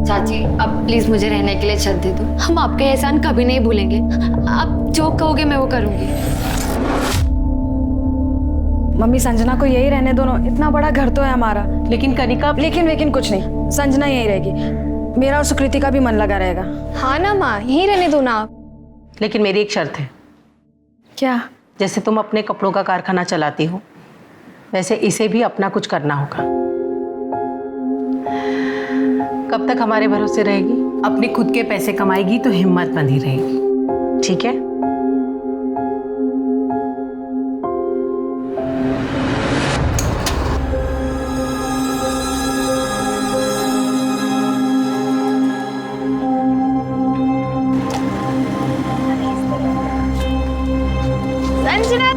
चाची, अब प्लीज मुझे रहने के लिए छत दे दो। हम आपके एहसान कभी नहीं भूलेंगे। आप जो कहोगे मैं वो करूंगी। मम्मी, संजना को यही रहने दो ना, इतना बड़ा घर तो है हमारा। लेकिन कनिका, लेकिन कुछ नहीं, संजना यही रहेगी। मेरा और सुकृति का भी मन लगा रहेगा। हाँ ना माँ, यही रहने दो ना आप। लेकिन मेरी एक शर्त है। क्या? जैसे तुम अपने कपड़ों का कारखाना चलाती हो, वैसे इसे भी अपना कुछ करना होगा। कब तक हमारे भरोसे रहेगी? अपने खुद के पैसे कमाएगी तो हिम्मत बंधी रहेगी, ठीक है? संजना,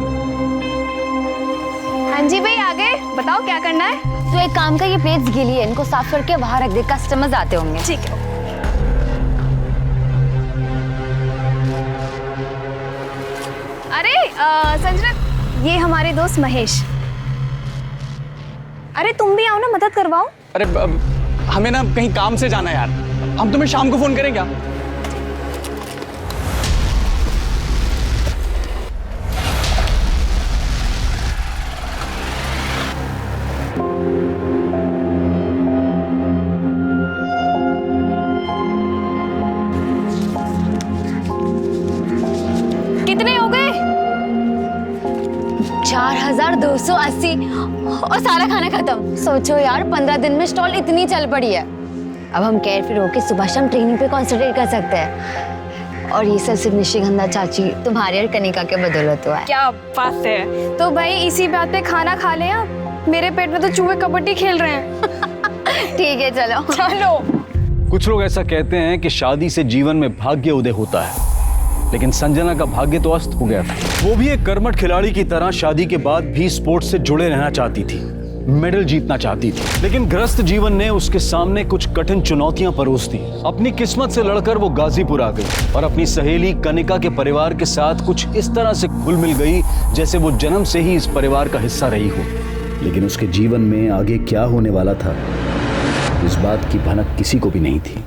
हाँ जी भाई, आगे बताओ क्या करना है? तो एक काम का, ये प्लेट्स गीली है, इनको साफ करके बाहर रख दे, कस्टमर्स आते होंगे। ठीक है। अरे संजना, ये हमारे दोस्त महेश। अरे तुम भी आओ ना, मदद करवाओ। अरे हमें ना कहीं काम से जाना है यार, हम तुम्हें शाम को फोन करें क्या? कितने हो गए? 4280 और सारा खाना खत्म। सोचो यार, 15 दिन में स्टॉल इतनी चल पड़ी है। अब हम केयर फ्री होके सुबह शाम ट्रेनिंग पे कॉन्सेंट्रेट कर सकते हैं। और ये सब सिर्फ निशिगंधा चाची, तुम्हारी और कनिका के बदौलत हुआ है। क्या बात है। तो भाई इसी बात पे खाना खा ले आप। मेरे पेट में तो चूहे कबड्डी खेल रहे हैं। ठीक है, चलो चलो। कुछ लोग ऐसा कहते हैं कि शादी से जीवन में भाग्य उदय होता है, लेकिन संजना का भाग्य तो अस्त हो गया था। वो भी एक कर्मठ खिलाड़ी की तरह शादी के बाद भी स्पोर्ट्स से जुड़े रहना चाहती थी, मेडल जीतना चाहती थी। लेकिन ग्रस्त जीवन ने उसके सामने कुछ कठिन चुनौतियां परोस दी। अपनी किस्मत से लड़कर वो गाजीपुर आ गई और अपनी सहेली कनिका के परिवार के साथ कुछ इस तरह से घुल मिल गई जैसे वो जन्म से ही इस परिवार का हिस्सा रही हो। लेकिन उसके जीवन में आगे क्या होने वाला था, इस बात की भनक किसी को भी नहीं थी।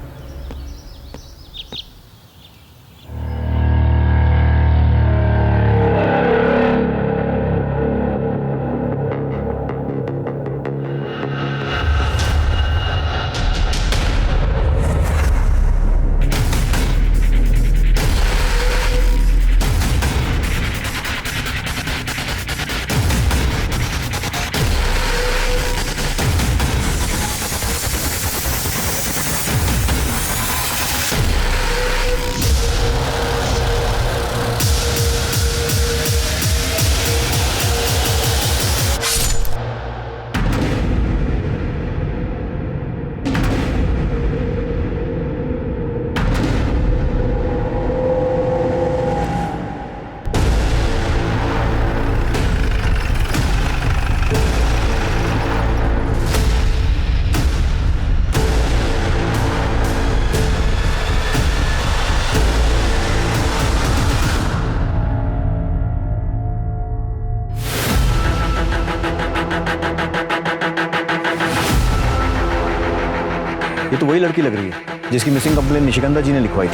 ये तो वही लड़की लग रही है जिसकी मिसिंग कंप्लेन निशिगंधा जी ने लिखवाई थी।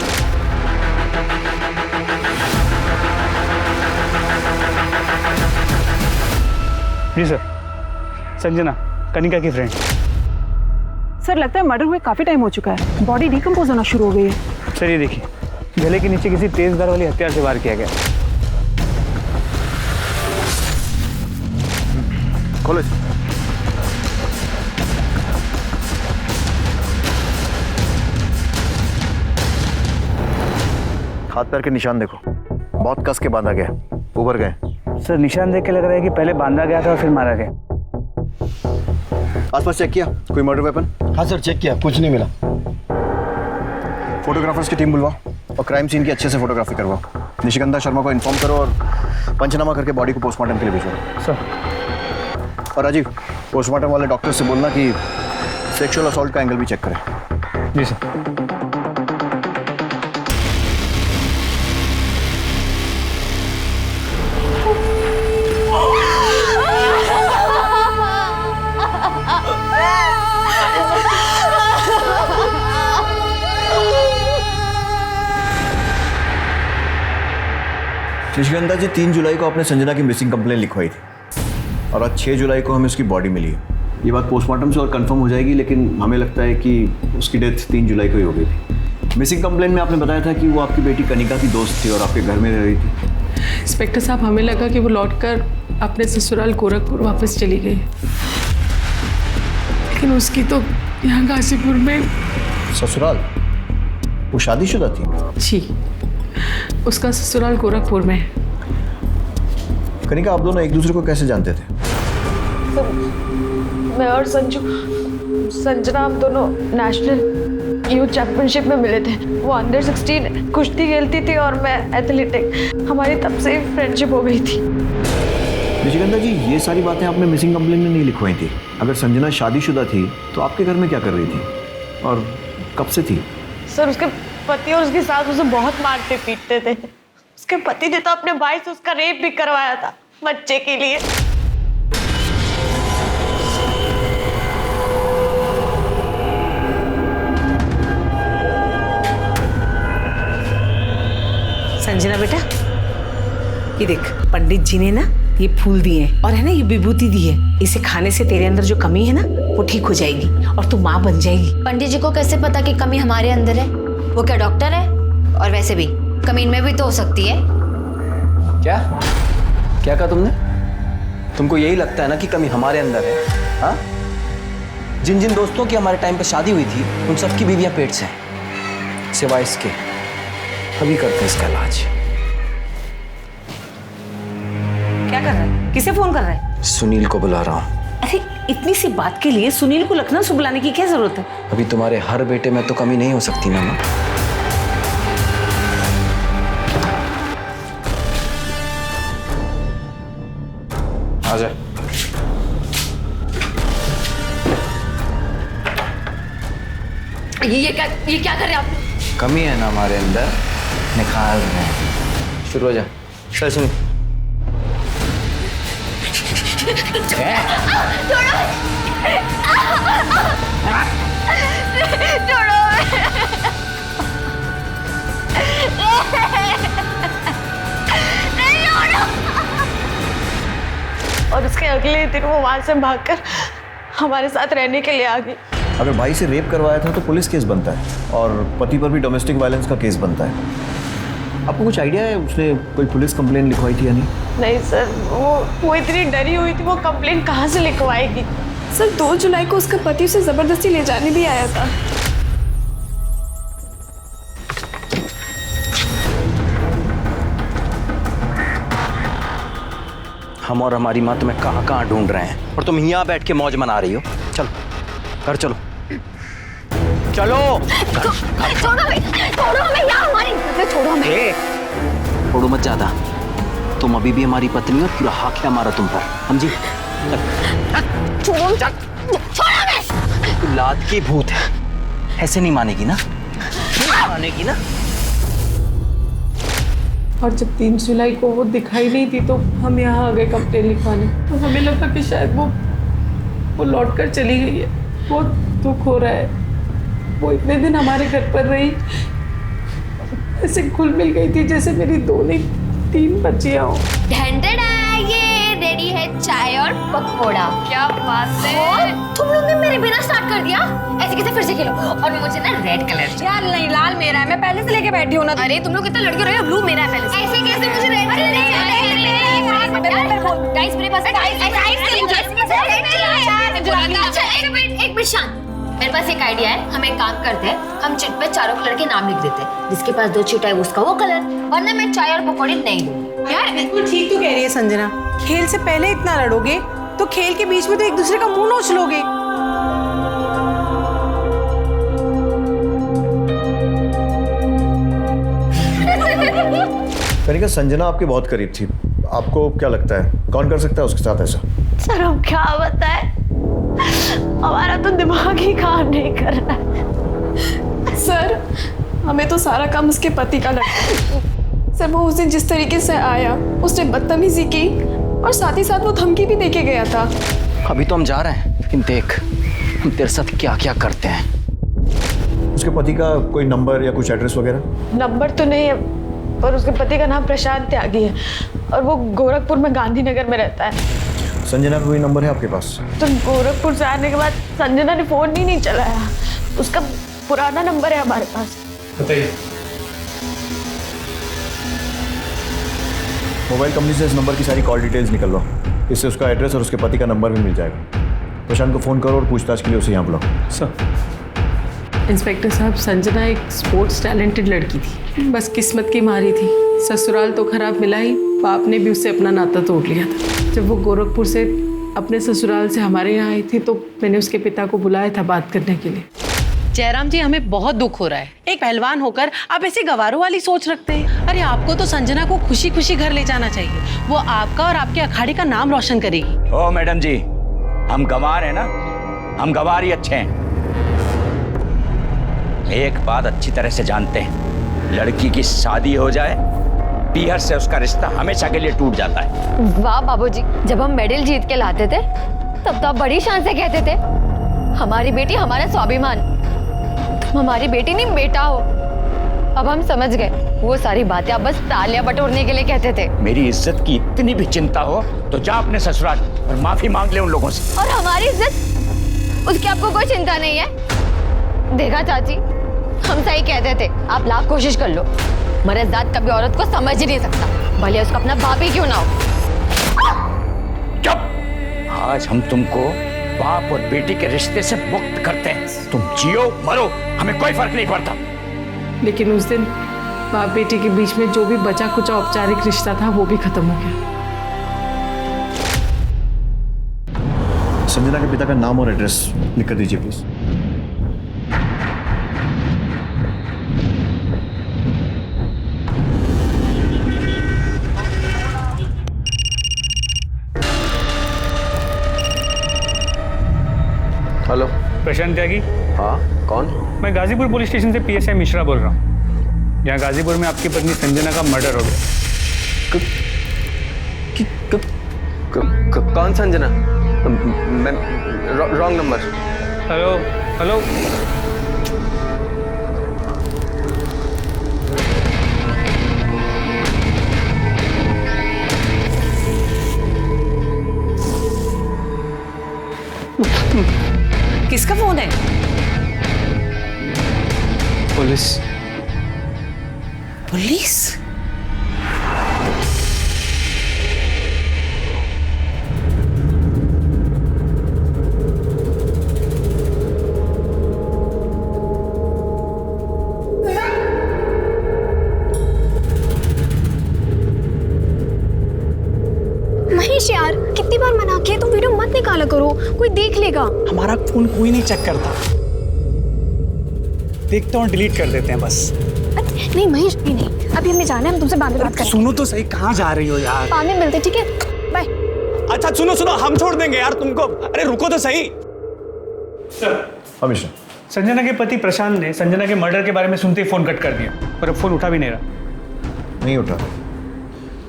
जी सर, संजना, कनिका की फ्रेंड। सर लगता है मर्डर हुए काफी टाइम हो चुका है, बॉडी डिकम्पोज होना शुरू हो गई है। सर ये देखिए, गले के नीचे किसी तेज धार वाली हथियार से वार किया गया। खोलो। हाथ पैर के निशान देखो, बहुत कस के बांधा गया, उभर गए। सर निशान देख के लग रहा है कि पहले बांधा गया था और फिर मारा गया। आसपास चेक किया कोई मर्डर वेपन? हाँ सर, चेक किया, कुछ नहीं मिला। फोटोग्राफर्स की टीम बुलवाओ और क्राइम सीन की अच्छे से फोटोग्राफी करवाओ। निशिगंधा शर्मा को इन्फॉर्म करो और पंचनामा करके बॉडी को पोस्टमार्टम के लिए भेजो। सर। और राजीव, पोस्टमार्टम वाले डॉक्टर से बोलना कि सेक्सुअल असॉल्ट का एंगल भी चेक करें। जी सर। निशिगंधा जी 3 जुलाई को आपने संजना की मिसिंग कंप्लेन लिखवाई थी और आज 6 जुलाई को हमें उसकी बॉडी मिली है। ये बात पोस्टमार्टम से और कंफर्म हो जाएगी, लेकिन हमें लगता है कि उसकी डेथ 3 जुलाई को ही हो गई थी। मिसिंग कंप्लेन में आपने बताया था कि वो आपकी बेटी कनिका की दोस्त थी और आपके घर में रह रही थी। इंस्पेक्टर साहब, हमें लगा कि वो लौटकर अपने ससुराल गोरखपुर वापस चली गई, लेकिन उसकी तो यहाँ गाजीपुर में ससुराल? वो शादीशुदा थी? जी, उसका ससुराल गोरखपुर में है। कनिका, आप दोनों एक दूसरे को कैसे जानते थे? मैं और संजना हम दोनों नेशनल यूथ चैंपियनशिप में मिले थे। वो अंडर 16 कुश्ती खेलती थी और मैं एथलेटिक। हमारी तब से फ्रेंडशिप हो गई थी। निशिगंधा जी, ये सारी बातें आपने मिसिंग कंप्लेंट में नहीं लिखवाई थी। अगर संजना शादीशुदा थी तो आपके घर में क्या कर रही थी और कब से थी? सर, उसके पति और उसकी सास उसे बहुत मारते पीटते थे। उसके पति ने तो अपने भाई से उसका रेप भी करवाया था बच्चे के लिए। संजना बेटा, ये देख, पंडित जी ने ना ये फूल दिए हैं और है ना ये विभूति दी है। इसे खाने से तेरे अंदर जो कमी है ना वो ठीक हो जाएगी और तू माँ बन जाएगी। पंडित जी को कैसे पता कि कमी हमारे अंदर है? वो क्या डॉक्टर है? और वैसे भी कमी इनमें भी तो हो सकती है। क्या क्या कहा तुमने? तुमको यही लगता है ना कि कमी हमारे अंदर है? हाँ, जिन जिन दोस्तों की हमारे टाइम पे शादी हुई थी उन सबकी बीवियां पेट से हैं, सिवाय इसके। अभी करते हैं इसका इलाज। क्या कर रहा है? किसे फोन कर रहा है? सुनील को बुला रहा हूँ। अरे इतनी सी बात के लिए सुनील को लखनऊ से बुलाने की क्या जरूरत है? अभी तुम्हारे हर बेटे में तो कमी नहीं हो सकती ना माँ। आजा। ये क्या कर रहे हैं आप? कमी है ना हमारे अंदर, निकाल रहे हैं। शुरू हो जा। चल सुन। और उसके अगले दिन वो वहां से भागकर हमारे साथ रहने के लिए आ गई। अगर भाई से रेप करवाया था तो पुलिस केस बनता है और पति पर भी डोमेस्टिक वायलेंस का केस बनता है। आपको कुछ आइडिया है उसने कोई पुलिस कंप्लेंट लिखवाई थी या नहीं? नहीं सर, वो इतनी डरी हुई थी, वो कंप्लेंट कहाँ से लिखवाएगी? सर, 2 जुलाई को उसका पति उसे जबरदस्ती ले जाने भी आया था। हम और हमारी माँ तुम्हें कहाँ कहाँ ढूंढ रहे हैं और तुम यहाँ बैठ के मौज मना रही हो। चलो घर चलो, चलो। छोड़ो हमें यार, हमारी छोड़ो हमें। छोड़ो मत ज्यादा, तुम अभी भी हमारी पत्नी हो, पूरा हक है हमारा तुम पर, समझी? छोड़ो हमें। तू लात की भूत है, ऐसे नहीं मानेगी ना? मानेगी ना? और जब 3 जुलाई को वो दिखाई नहीं थी तो हम यहाँ आ गए कंप्लेन लिखवाने। तो हमें लगा कि शायद वो लौट कर चली गई है। बहुत दुख हो रहा है। वो इतने दिन हमारे घर पर रही, ऐसे घुल मिल गई थी जैसे मेरी 2 नहीं 3 बच्चियां हो। ये रेडी है चाय और पकौड़ा। क्या बात है, तुम लोग ने मेरे बिना स्टार्ट कर दिया। ऐसे कैसे फिर से खेलो? और मुझे ना रेड कलर यार। नहीं, लाल मेरा है, मैं पहले से लेके बैठी हूँ ना। अरे तुम लोग इतना लड़के रहे हो, ब्लू मेरा है पहले से। ऐसे कैसे मुझे रेड कलर? गाइस मेरे पास एक मिनट शांत। मेरे पास एक आइडिया है। हम एक काम करते हैं, हम चिट पे चारों कलर के नाम लिख देते हैं। जिसके पास 2 चिट है उसका वो कलर, वरना मैं चाय और पकौड़े नहीं दूंगी। यार बिल्कुल ठीक तो कह रही है संजना। खेल से पहले इतना लड़ोगे तो खेल के बीच में तो एक दूसरे का मुंह नोच लोगे। कनिका, संजना आपके बहुत करीब थी। आपको क्या लगता है कौन कर सकता है उसके साथ ऐसा? सर, हम क्या बताएं, हमारा तो दिमाग ही काम नहीं कर रहा है। सर, हमें तो सारा काम उसके पति का लगता है। सर, वो उस दिन जिस तरीके से आया, उसने बदतमीजी की और साथ ही साथ वो धमकी भी देके गया था। अभी तो हम जा रहे हैं, लेकिन देख हम तेरे साथ क्या क्या करते हैं। उसके पति का कोई नंबर या कुछ एड्रेस वगैरह? नंबर तो नहीं है, पर उसके पति का नाम प्रशांत त्यागी है और वो गोरखपुर में गांधीनगर में रहता है। संजना का कोई नंबर है आपके पास? तो गोरखपुर से आने के बाद संजना ने फोन ही नहीं चलाया। उसका पुराना नंबर है हमारे पास। बताइए। मोबाइल कंपनी से इस नंबर की सारी कॉल डिटेल्स निकलवाओ। इससे उसका एड्रेस और उसके पति का नंबर भी मिल जाएगा। प्रशांत को फोन करो और पूछताछ के लिए उसे यहाँ बुलाओ। सर इंस्पेक्टर साहब, संजना एक स्पोर्ट्स टैलेंटेड लड़की थी, बस किस्मत की मारी थी। ससुराल तो खराब मिला ही, बाप ने भी उससे अपना नाता तोड़ लिया था। जब वो गोरखपुर से अपने ससुराल से हमारे यहाँ आई थी तो मैंने उसके पिता को बुलाया था बात करने के लिए। जयराम जी, हमें बहुत दुख हो रहा है। एक पहलवान होकर आप ऐसी गवारों वाली सोच रखते हैं। अरे आपको तो संजना को खुशी खुशी घर ले जाना चाहिए। वो आपका और आपके अखाड़े का नाम रोशन करेगी। ओ मैडम जी, हम गंवार हैं ना, हम गंवार ही अच्छे हैं। एक बात अच्छी तरह से जानते हैं, लड़की की शादी हो जाए पीहर से उसका रिश्ता हमेशा के लिए टूट जाता है। वाह बाबूजी, जब हम मेडल जीत के लाते थे तब तो आप बड़ी शान से कहते थे हमारी बेटी हमारा स्वाभिमान, तुम हमारी बेटी नहीं बेटा हो। अब हम समझ गए वो सारी बातें आप बस तालियां बटोरने के लिए कहते थे। मेरी इज्जत की इतनी भी चिंता हो तो जा अपने ससुराल और माफी मांग ले उन लोगों से। और हमारी इज्जत, उसकी आपको कोई चिंता नहीं है। देखा चाची, हम सही कहते थे, आप लाख कोशिश कर लो, मर्द जात कभी औरत को समझ ही नहीं सकता, भले उसका अपना बाप ही क्यों ना हो। चुप! आज हम तुमको बाप और बेटी के रिश्ते से मुक्त करते हैं। तुम जियो मरो, हमें कोई फर्क नहीं पड़ता। लेकिन उस दिन बाप बेटी के बीच में जो भी बचा कुचा औपचारिक रिश्ता था वो भी खत्म हो गया। संजना के पिता का नाम और एड्रेस लिख कर दीजिए प्लीज। हेलो, प्रशांत त्यागी। हाँ, कौन? मैं गाजीपुर पुलिस स्टेशन से पीएसआई मिश्रा बोल रहा हूँ। यहाँ गाजीपुर में आपकी पत्नी संजना का मर्डर हो गया। कौन संजना? मैं रॉन्ग नंबर। हेलो हेलो, किसका फोन है? पुलिस। पुलिस? महेश यार, कितनी बार मना किया, तुम वीडियो मत निकाला करो, कोई देख लेगा। हमारा फोन कोई नहीं चेक करता, देखते और डिलीट कर देते हैं बस। नहीं महेश, भी नहीं, अभी हमें जाना है, हम तुमसे बाद में बात करेंगे। सुनो तो सही, कहाँ जा रही हो यार? बाद में मिलते, ठीक है, बाय। अच्छा सुनो सुनो, हम छोड़ देंगे यार तुमको। अरे रुको तो सही। हमेशा संजना के पति प्रशांत ने संजना के मर्डर के बारे में सुनते ही फोन कट कर दिया, पर अब फोन उठा भी नहीं रहा। नहीं उठा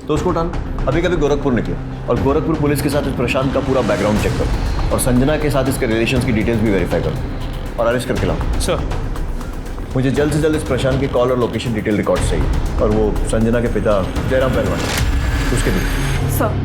तो उसको उठाना। अभी कभी गोरखपुर निकले और गोरखपुर पुलिस के साथ इस प्रशांत का पूरा बैकग्राउंड चेक करो और संजना के साथ इसके रिलेशंस की डिटेल्स भी वेरीफाई करो और अरेस्ट करके लाओ। सर, मुझे जल्द से जल्द इस प्रशांत की कॉल और लोकेशन डिटेल रिकॉर्ड चाहिए और वो संजना के पिता जयराम पहलवान उसके भी। सर,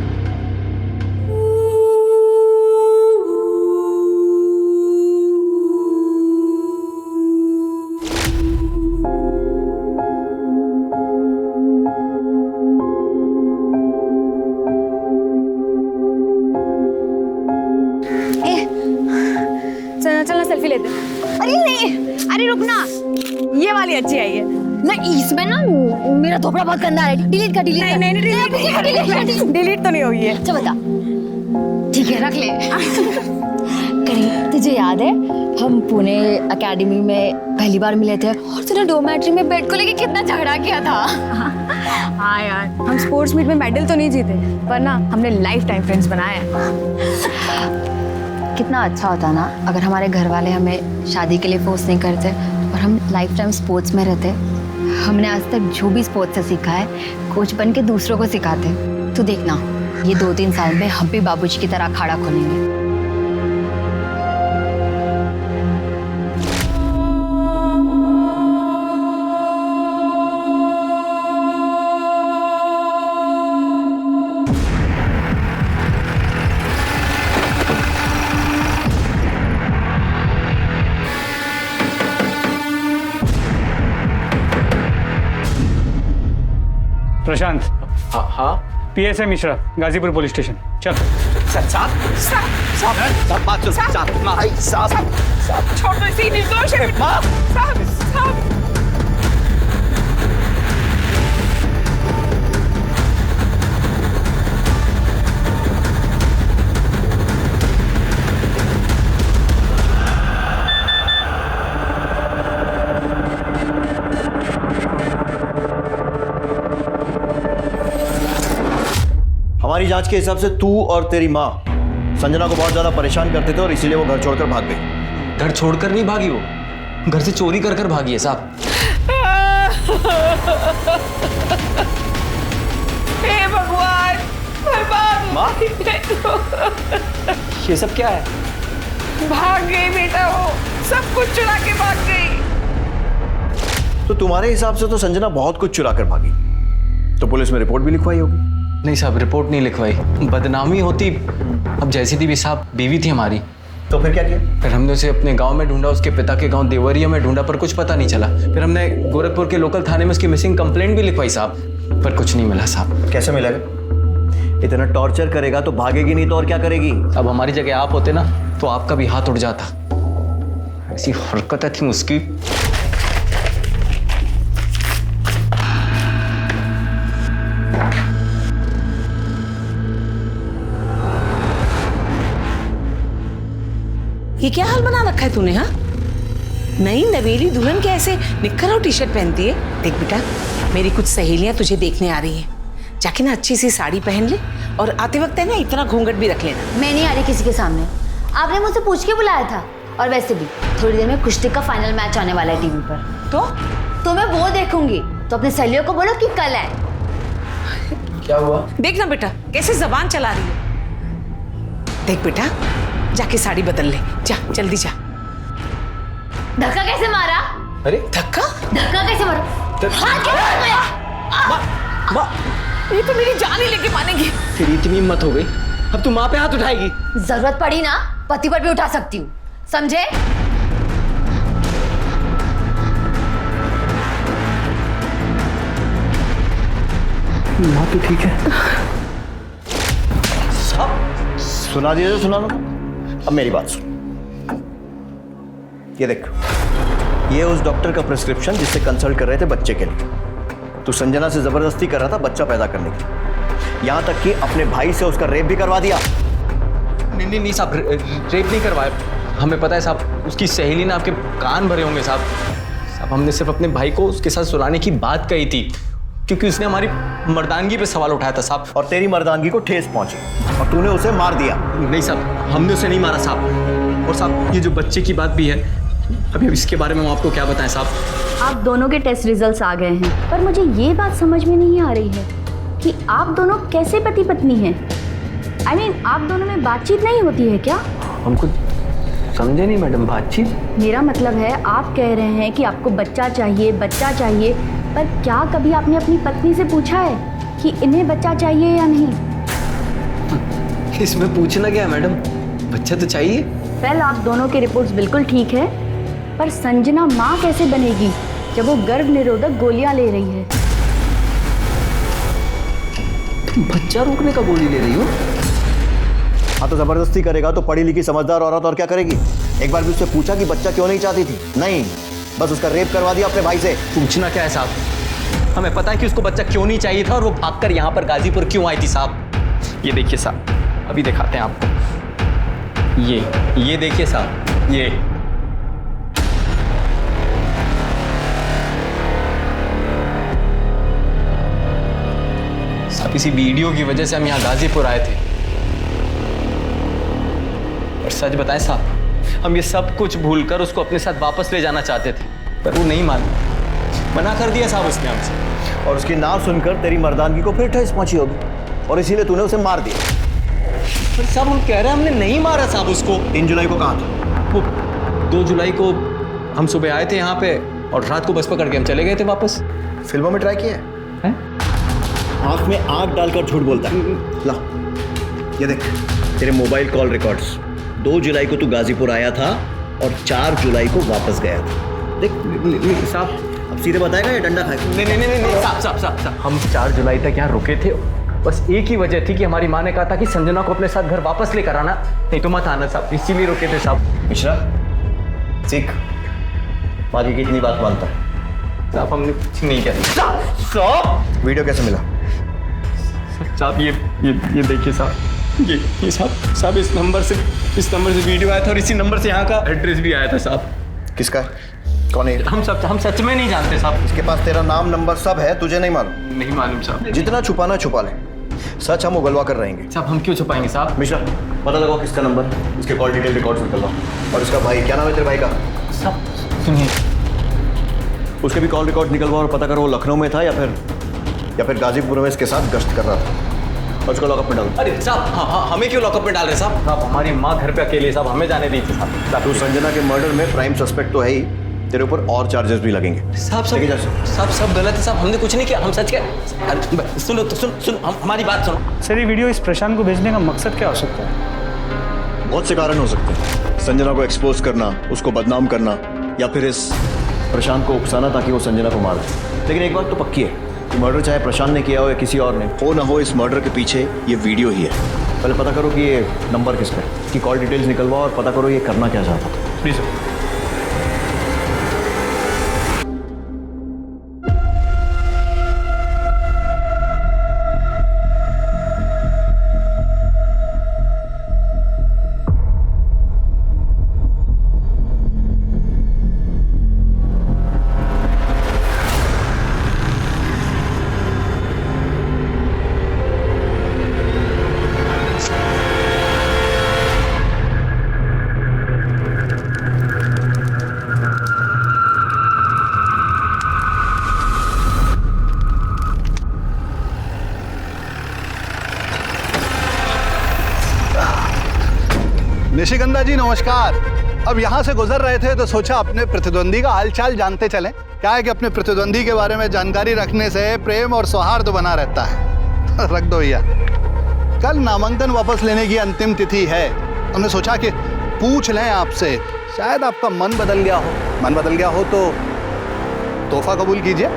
चलना सेल्फी लेते हैं। अरे नहीं, अरे रुकना, ये वाली अच्छी आई है ना। इसमें ना मेरा धोपड़ा बहुत गंदा है, डिलीट कर। डिलीट डिलीट तो नहीं होगी है। अच्छा बता, ठीक है रख ले। करीब तुझे याद है हम पुणे एकेडमी में पहली बार मिले थे और तूने डोमेट्री में बेड को लेके कितना झगड़ा किया था। हाँ यार, हम स्पोर्ट्स मीट में मेडल तो नहीं जीते, पर ना हमने लाइफ टाइम फ्रेंड्स बनाए हैं। कितना अच्छा होता ना अगर हमारे घर वाले हमें शादी के लिए फोर्स नहीं करते और हम लाइफ टाइम स्पोर्ट्स में रहते। हमने आज तक जो भी स्पोर्ट्स से सीखा है, कोच बन के दूसरों को सिखाते। तो देखना, ये 2-3 साल में हम भी बाबूजी की तरह अखाड़ा खोलेंगे। प्रशांत। हाँ हाँ, PSI Mishra, Ghazipur police station. चल। साहब बात सुन, साहब छोड़ दो, इसे निर्दोष है। साहब साहब हमारी जांच के हिसाब से तू और तेरी माँ संजना को बहुत ज्यादा परेशान करते थे और इसीलिए वो घर छोड़कर भाग गई। घर छोड़कर नहीं भागी, वो घर से चोरी कर कर भागी है साहब। हे भगवान, बर्बाद माँ? ये सब क्या है? भाग गई बेटा, वो सब कुछ चुरा के भाग गई। तो तुम्हारे हिसाब से तो संजना बहुत कुछ चुरा कर भागी, तो पुलिस में रिपोर्ट भी लिखवाई होगी। नहीं साहब, रिपोर्ट नहीं लिखवाई, बदनामी होती। अब जैसी थी भी साहब, बीवी थी हमारी। तो फिर क्या किया? फिर हमने उसे अपने गांव में ढूंढा, उसके पिता के गांव देवरिया में ढूंढा, पर कुछ पता नहीं चला। फिर हमने गोरखपुर के लोकल थाने में उसकी मिसिंग कंप्लेंट भी लिखवाई साहब, पर कुछ नहीं मिला साहब। कैसे मिलेगा? इतना टॉर्चर करेगा तो भागेगी नहीं तो और क्या करेगी? अब हमारी जगह आप होते ना तो आपका भी हाथ उड़ जाता। ऐसी हरकतें थी उसकी। ये क्या हाल बना रखा है तूने? हाँ, नई नवेली दुल्हन के ऐसे निक्कर और टी शर्ट पहनती है। देख बेटा, मेरी कुछ सहेलियां तुझे देखने आ रही हैं, जाके ना अच्छी सी साड़ी पहन ले और आते वक्त है ना इतना घूंघट भी रख लेना। मैं नहीं आ रही किसी के सामने, आपने मुझसे पूछ के बुलाया था। और वैसे भी थोड़ी देर में कुश्ती का फाइनल मैच आने वाला है टीवी पर, तो मैं वो देखूंगी। तो अपने सहेलियों को बोलो कि कल है। क्या हुआ? देख ना बेटा कैसे जबान चला रही है। देख बेटा, जाके साड़ी बदल ले, जा जल्दी जा। धक्का कैसे मारा? अरे धक्का कैसे मारा? हाथ कैसे मारा? ये तो मेरी जान ही लेके मानेगी। फिर इतनी हिम्मत हो गई, अब तू माँ पे हाथ उठाएगी? जरूरत पड़ी ना पति पर भी उठा सकती हूँ, समझे? माँ तो ठीक है। सुना दिया तो सुना लो। अब मेरी बात सुन, ये देख, ये उस डॉक्टर का प्रिस्क्रिप्शन जिससे कंसल्ट कर रहे थे बच्चे के लिए। तू संजना से जबरदस्ती कर रहा था बच्चा पैदा करने की, यहां तक कि अपने भाई से उसका रेप भी करवा दिया। नहीं साहब, रेप नहीं करवाया। हमें पता है साहब, उसकी सहेली ने आपके कान भरे होंगे साहब। हमने सिर्फ अपने भाई को उसके साथ सुलाने की बात कही थी, क्योंकि उसने हमारी मर्दानगी पे सवाल उठाया था साहब। और तेरी मर्दानगी को ठेस पहुंची और तूने उसे मार दिया। नहीं साहब, हमने उसे नहीं मारा साहब। और साहब, ये जो बच्चे की बात भी है, अभी इसके बारे में हम आपको क्या बताएं साहब? आप दोनों के टेस्ट रिजल्ट्स आ गए हैं, पर मुझे ये बात समझ में नहीं आ रही है कि आप दोनों कैसे पति पत्नी हैं। I mean, आप दोनों में बातचीत नहीं होती है क्या? हम कुछ समझे नहीं मैडम, बातचीत? मेरा मतलब है, आप कह रहे हैं कि आपको बच्चा चाहिए, पर क्या कभी आपने अपनी पत्नी से पूछा है कि इन्हें बच्चा चाहिए या नहीं? इसमें पूछना क्या है मैडम, बच्चा तो चाहिए। वेल, आप दोनों की रिपोर्ट्स बिल्कुल ठीक है, पर संजना माँ कैसे बनेगी जब वो गर्भ निरोधक गोलियां ले रही है? तुम बच्चा रोकने का गोली ले रही हो? हाँ, तो जबरदस्ती करेगा तो पढ़ी लिखी समझदार औरत और क्या करेगी? एक बार भी उससे पूछा कि बच्चा क्यों नहीं चाहती थी? नहीं, बस उसका रेप करवा दिया अपने भाई से। पूछना क्या है साहब, हमें पता है कि उसको बच्चा क्यों नहीं चाहिए था और वो भागकर यहाँ पर गाजीपुर क्यों आई थी साहब। ये देखिए साहब, अभी दिखाते हैं आपको। ये देखिए साहब, ये साहब, इसी वीडियो की वजह से हम यहाँ गाजीपुर आए थे। और सच बताएं साहब, हम ये सब कुछ भूलकर उसको अपने साथ वापस ले जाना चाहते थे, पर वो नहीं माना, मना कर दिया साहब उसने हमसे। और उसकी ना सुनकर तेरी मर्दानगी को फिर ठेस पहुंची होगी और इसीलिए तूने उसे मार दिया। पर साहब, हम कह रहे हैं हमने नहीं मारा साहब उसको। 3 जुलाई को कहाँ था? वो 2 जुलाई को हम सुबह आए थे यहाँ पे और रात को बस पकड़ के हम चले गए थे वापस। फिल्मों में ट्राई किया है? आंख में आंख डालकर झूठ बोलता है। ला, ये देख तेरे मोबाइल कॉल रिकॉर्ड्स। 2 जुलाई को तू गाजीपुर आया था और 4 जुलाई को वापस गया था। देख साहब, अब सीधे बताएगा या डंडा खाएगा? नहीं साहब, हम 4 जुलाई तक यहाँ रुके थे। बस एक ही वजह थी कि हमारी माँ ने कहा था कि संजना को अपने साथ घर वापस लेकर आना, नहीं तो मत आना साहब, इसीलिए रुके थे साहब। मिश्रा, सीख, बाकी कितनी बात मानता है। साहब हमने कुछ नहीं किया। वीडियो कैसे मिला? साहब ये देखिए साहब, ये साहब इस नंबर से वीडियो आया था और इसी नंबर से यहाँ का एड्रेस भी आया था साहब। किसका है? कौन है? हम सच में नहीं जानते साहब। इसके पास तेरा नाम नंबर सब है, तुझे नहीं मालूम? नहीं मालूम साहब। जितना छुपाना छुपा ले, सच हम उगलवा कर रहेंगे। साहब हम क्यों छुपाएंगे साहब? मिश्रा, पता लगाओ किसका नंबर, इसके कॉल डिटेल रिकॉर्ड्स निकलवाओ। और इसका भाई, क्या नाम है तेरे भाई का? साहब सुनिए, उसके भी कॉल रिकॉर्ड निकलवाओ और पता करो वो लखनऊ में था या फिर गाजीपुर में इसके साथ गश्त कर रहा था। और उसको लॉकअप में डालो। अरे साहब हाँ, हमें क्यों लॉकअप में डाल रहे साहब? साहब हमारी माँ घर पे अकेले, साहब हमें जाने दीजिए साहब। तू संजना के मर्डर में प्राइम सस्पेक्ट तो है ही, तेरे ऊपर और चार्जेस भी लगेंगे। साहब सब गलत है साहब, हमने कुछ नहीं किया, हम सच के। सुनो तो सुन हमारी बात सुनो। सर ये वीडियो इस प्रशांत को भेजने का मकसद क्या हो सकता है? बहुत से कारण हो सकते हैं। संजना को एक्सपोज करना, उसको बदनाम करना, या फिर इस प्रशांत को उकसाना ताकि वो संजना को मार दे। लेकिन एक बात तो पक्की है कि मर्डर चाहे प्रशांत ने किया हो या किसी और ने हो ना हो, इस मर्डर के पीछे ये वीडियो ही है। पहले पता करो कि ये नंबर किसका है, कि कॉल डिटेल्स निकलवाओ और पता करो ये करना क्या चाहता था। Please sir. निशिगंधा जी नमस्कार। अब यहाँ से गुजर रहे थे तो सोचा अपने प्रतिद्वंदी का हालचाल जानते चलें। क्या है कि अपने प्रतिद्वंदी के बारे में जानकारी रखने से प्रेम और सौहार्द बना रहता है। रख दो भैया। कल नामांकन वापस लेने की अंतिम तिथि है। हमने सोचा कि पूछ लें आपसे, शायद आपका मन बदल गया हो। मन बदल गया हो तो तोहफा कबूल कीजिए।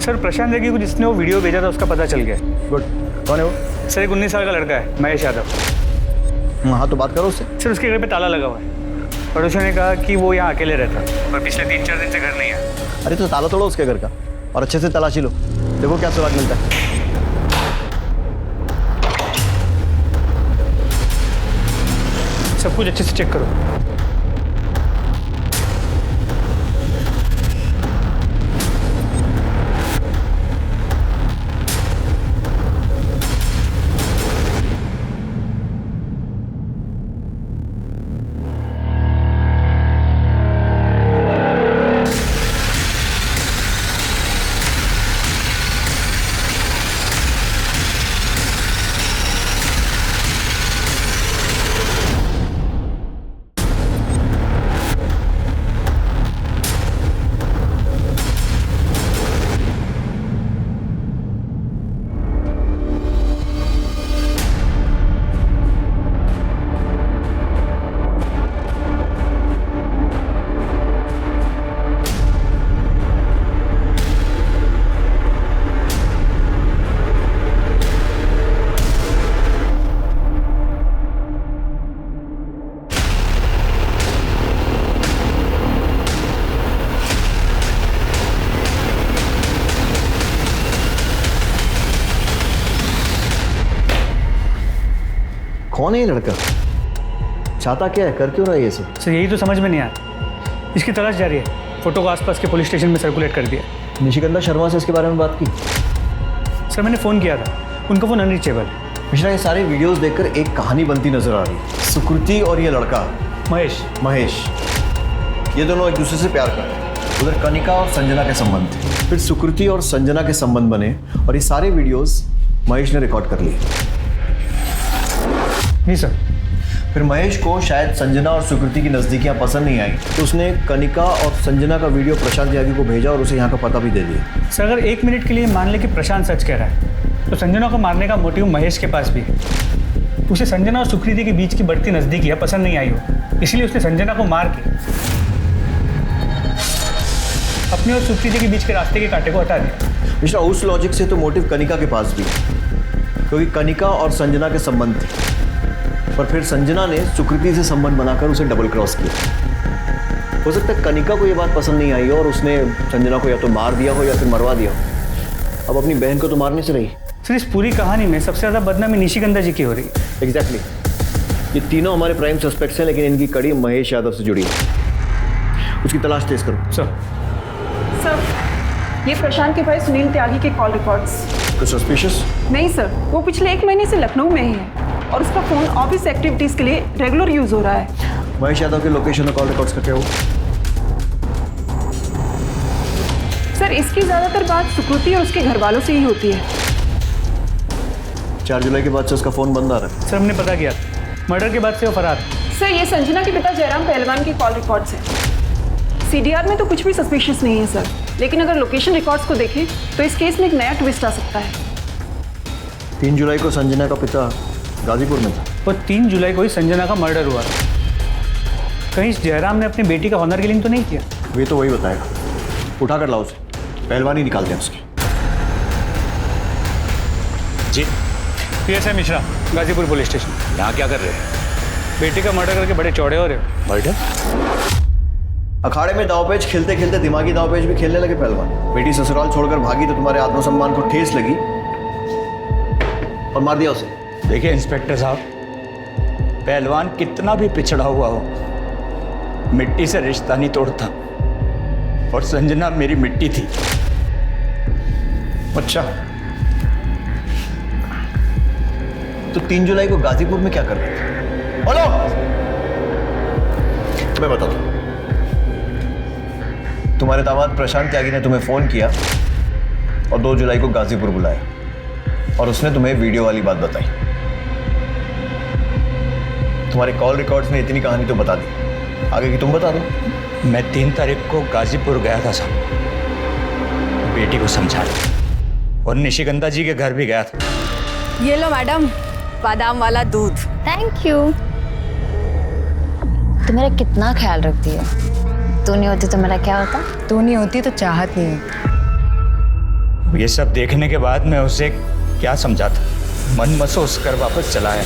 सर प्रशांत नेगी को जिसने वो वीडियो भेजा था उसका पता चल गया। गुड। कौन है वो? सर एक 19 साल का लड़का है, महेश यादव। हाँ तो बात करो उससे। सर उसके घर पे ताला लगा हुआ है। पड़ोसियों ने कहा कि वो यहाँ अकेले रहता है और पिछले 3-4 दिन से घर नहीं आया। अरे तो ताला तोड़ो उसके घर का और अच्छे से तलाशी लो, देखो क्या सुराग मिलता है। सब कुछ अच्छे से चेक करो। कौन है ये लड़का? चाहता क्या है, कर क्यों रहा है ये सब? सर यही तो समझ में नहीं आया। इसकी तलाश जारी है। फोटो को आसपास के पुलिस स्टेशन में सर्कुलेट कर दिया। निशिगंधा शर्मा से इसके बारे में बात की? सर मैंने फ़ोन किया था, उनका फ़ोन अनरीचेबल है। मिश्रा ये सारे वीडियोस देखकर एक कहानी बनती नजर आ रही है। सुकृति और ये लड़का महेश ये दोनों एक दूसरे से प्यार करते हैं। उधर कनिका और संजना के संबंध थे, फिर सुकृति और संजना के संबंध बने और ये सारे वीडियोस महेश ने रिकॉर्ड कर लिए। जी सर। फिर महेश को शायद संजना और सुकृति की नज़दीकियाँ पसंद नहीं आई तो उसने कनिका और संजना का वीडियो प्रशांत त्यागी को भेजा और उसे यहाँ का पता भी दे दिया। सर अगर 1 मिनट के लिए मान ले कि प्रशांत सच कह रहा है तो संजना को मारने का मोटिव महेश के पास भी है। उसे संजना और सुकृति के बीच की बढ़ती नज़दीकियाँ पसंद नहीं आई हो, इसलिए उसने संजना को मार के अपने और सुप्रीति के बीच के रास्ते के कांटे को हटा दिया। मिश्रा, उस लॉजिक से तो मोटिव कनिका के पास भी है, क्योंकि कनिका और संजना के संबंध थे, पर फिर संजना ने सुकृति से संबंध बनाकर उसे डबल क्रॉस किया। हो सकता है कनिका को यह बात पसंद नहीं आई हो और उसने संजना को या तो मार दिया हो या फिर मरवा दिया हो। अब अपनी बहन को तो मारने से रही। सर, इस पूरी कहानी में सबसे ज्यादा बदनामी निशिगंधा जी की हो रही है। एग्जैक्टली। ये तीनों हमारे प्राइम सस्पेक्ट्स हैं, लेकिन इनकी कड़ी महेश यादव से जुड़ी है। उसकी तलाश तेज करो। सर, ये प्रशांत के भाई सुनील त्यागी के कॉल रिकॉर्ड्स। कुछ सस्पिशियस? नहीं सर, वो पिछले 1 महीने से लखनऊ में ही है और उसका फोन ऑफिस एक्टिविटीज के लिए रेगुलर यूज हो रहा है। महेश यादव के लोकेशन और कॉल रिकॉर्ड्स का क्या हो? सर, इसकी ज्यादातर बात सुकृति और उसके घर वालों से ही होती है। 4 जुलाई के बाद से उसका फोन बंद आ रहा है। सर, हमने पता किया, मर्डर के बाद से वो फरार है। सर, ये संजना के पिता जयराम पहलवान के कॉल रिकॉर्ड्स हैं। सीडीआर में तो कुछ भी सस्पिशियस नहीं है सर, लेकिन अगर लोकेशन रिकॉर्ड्स को देखें तो इस केस में एक नया ट्विस्ट आ सकता है। 3 जुलाई को संजना का पिता गाजीपुर में था। और 3 जुलाई को ही संजना का मर्डर हुआ। कहीं जयराम ने अपनी बेटी का ऑनर किलिंग तो नहीं किया? वे तो वही बताएगा। उठा कर लाओ उसे, पहलवान ही निकालते हैं उसकी। जी PSI Mishra, Ghazipur police station. यहाँ क्या कर रहे हैं? बेटी का मर्डर करके बड़े चौड़े हो रहे हो। मर्डर? अखाड़े में दावपेच खेलते खेलते दिमागी दावपेच भी खेलने लगे पहलवान। बेटी ससुराल छोड़कर भागी तो तुम्हारे आत्मसम्मान को ठेस लगी और मार दिया उसे। देखिए इंस्पेक्टर साहब, पहलवान कितना भी पिछड़ा हुआ हो, मिट्टी से रिश्ता नहीं तोड़ता, और संजना मेरी मिट्टी थी। अच्छा, तो 3 जुलाई को गाजीपुर में क्या कर रहे थे? बोलो, मैं बताता हूं। तुम्हारे दामाद प्रशांत त्यागी ने तुम्हें फोन किया और 2 जुलाई को गाजीपुर बुलाया और उसने तुम्हें वीडियो वाली बात बताई। तुम्हारे कॉल रिकॉर्ड्स ने इतनी कहानी तो बता दी, आगे की तुम बता दो। मैं 3 तारीख को गाजीपुर गया था साहब, बेटी को समझाने, और निशिगंधा जी के घर भी गया था। ये लो मैडम, बादाम वाला दूध। Thank you. तू मेरा कितना ख्याल रखती है। तू नहीं होती तो मेरा क्या होता? तू नहीं होती तो चाहत नहीं होती। ये सब देखने के बाद मैं उसे क्या समझाता, मन महसूस कर वापस चला आया।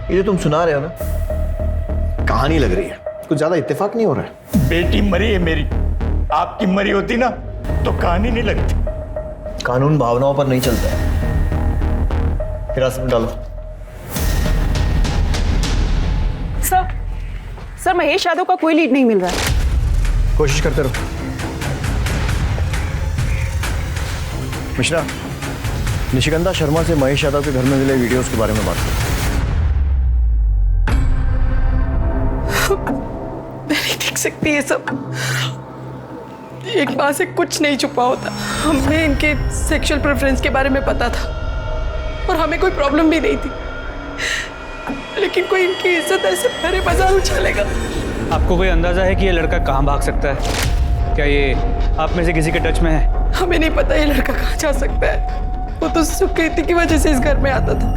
ये जो तुम सुना रहे हो ना, कहानी लग रही है, कुछ ज्यादा इत्तेफाक नहीं हो रहा है। बेटी मरी है मेरी, आपकी मरी होती ना तो कहानी नहीं लगती। कानून भावनाओं पर नहीं चलता है। हिरासत में डालो। सर, महेश यादव का कोई लीड नहीं मिल रहा है। कोशिश करते रहो। मिश्रा, निशिगंधा शर्मा से महेश यादव के घर में मिले वीडियोस के बारे में बात करो। मैं नहीं देख सकती ये सब। एक माँ से कुछ नहीं छुपा होता। हमें इनके सेक्सुअल प्रेफरेंस के बारे में पता था और हमें कोई प्रॉब्लम भी नहीं थी, लेकिन कोई इनकी इज्जत ऐसे भरे बाजार उछालेगा। आपको कोई अंदाजा है कि ये लड़का कहाँ भाग सकता है? क्या ये आप में से किसी के टच में है? हमें नहीं पता ये लड़का कहाँ जा सकता है। वो तो सुकृति की वजह से इस घर में आता था।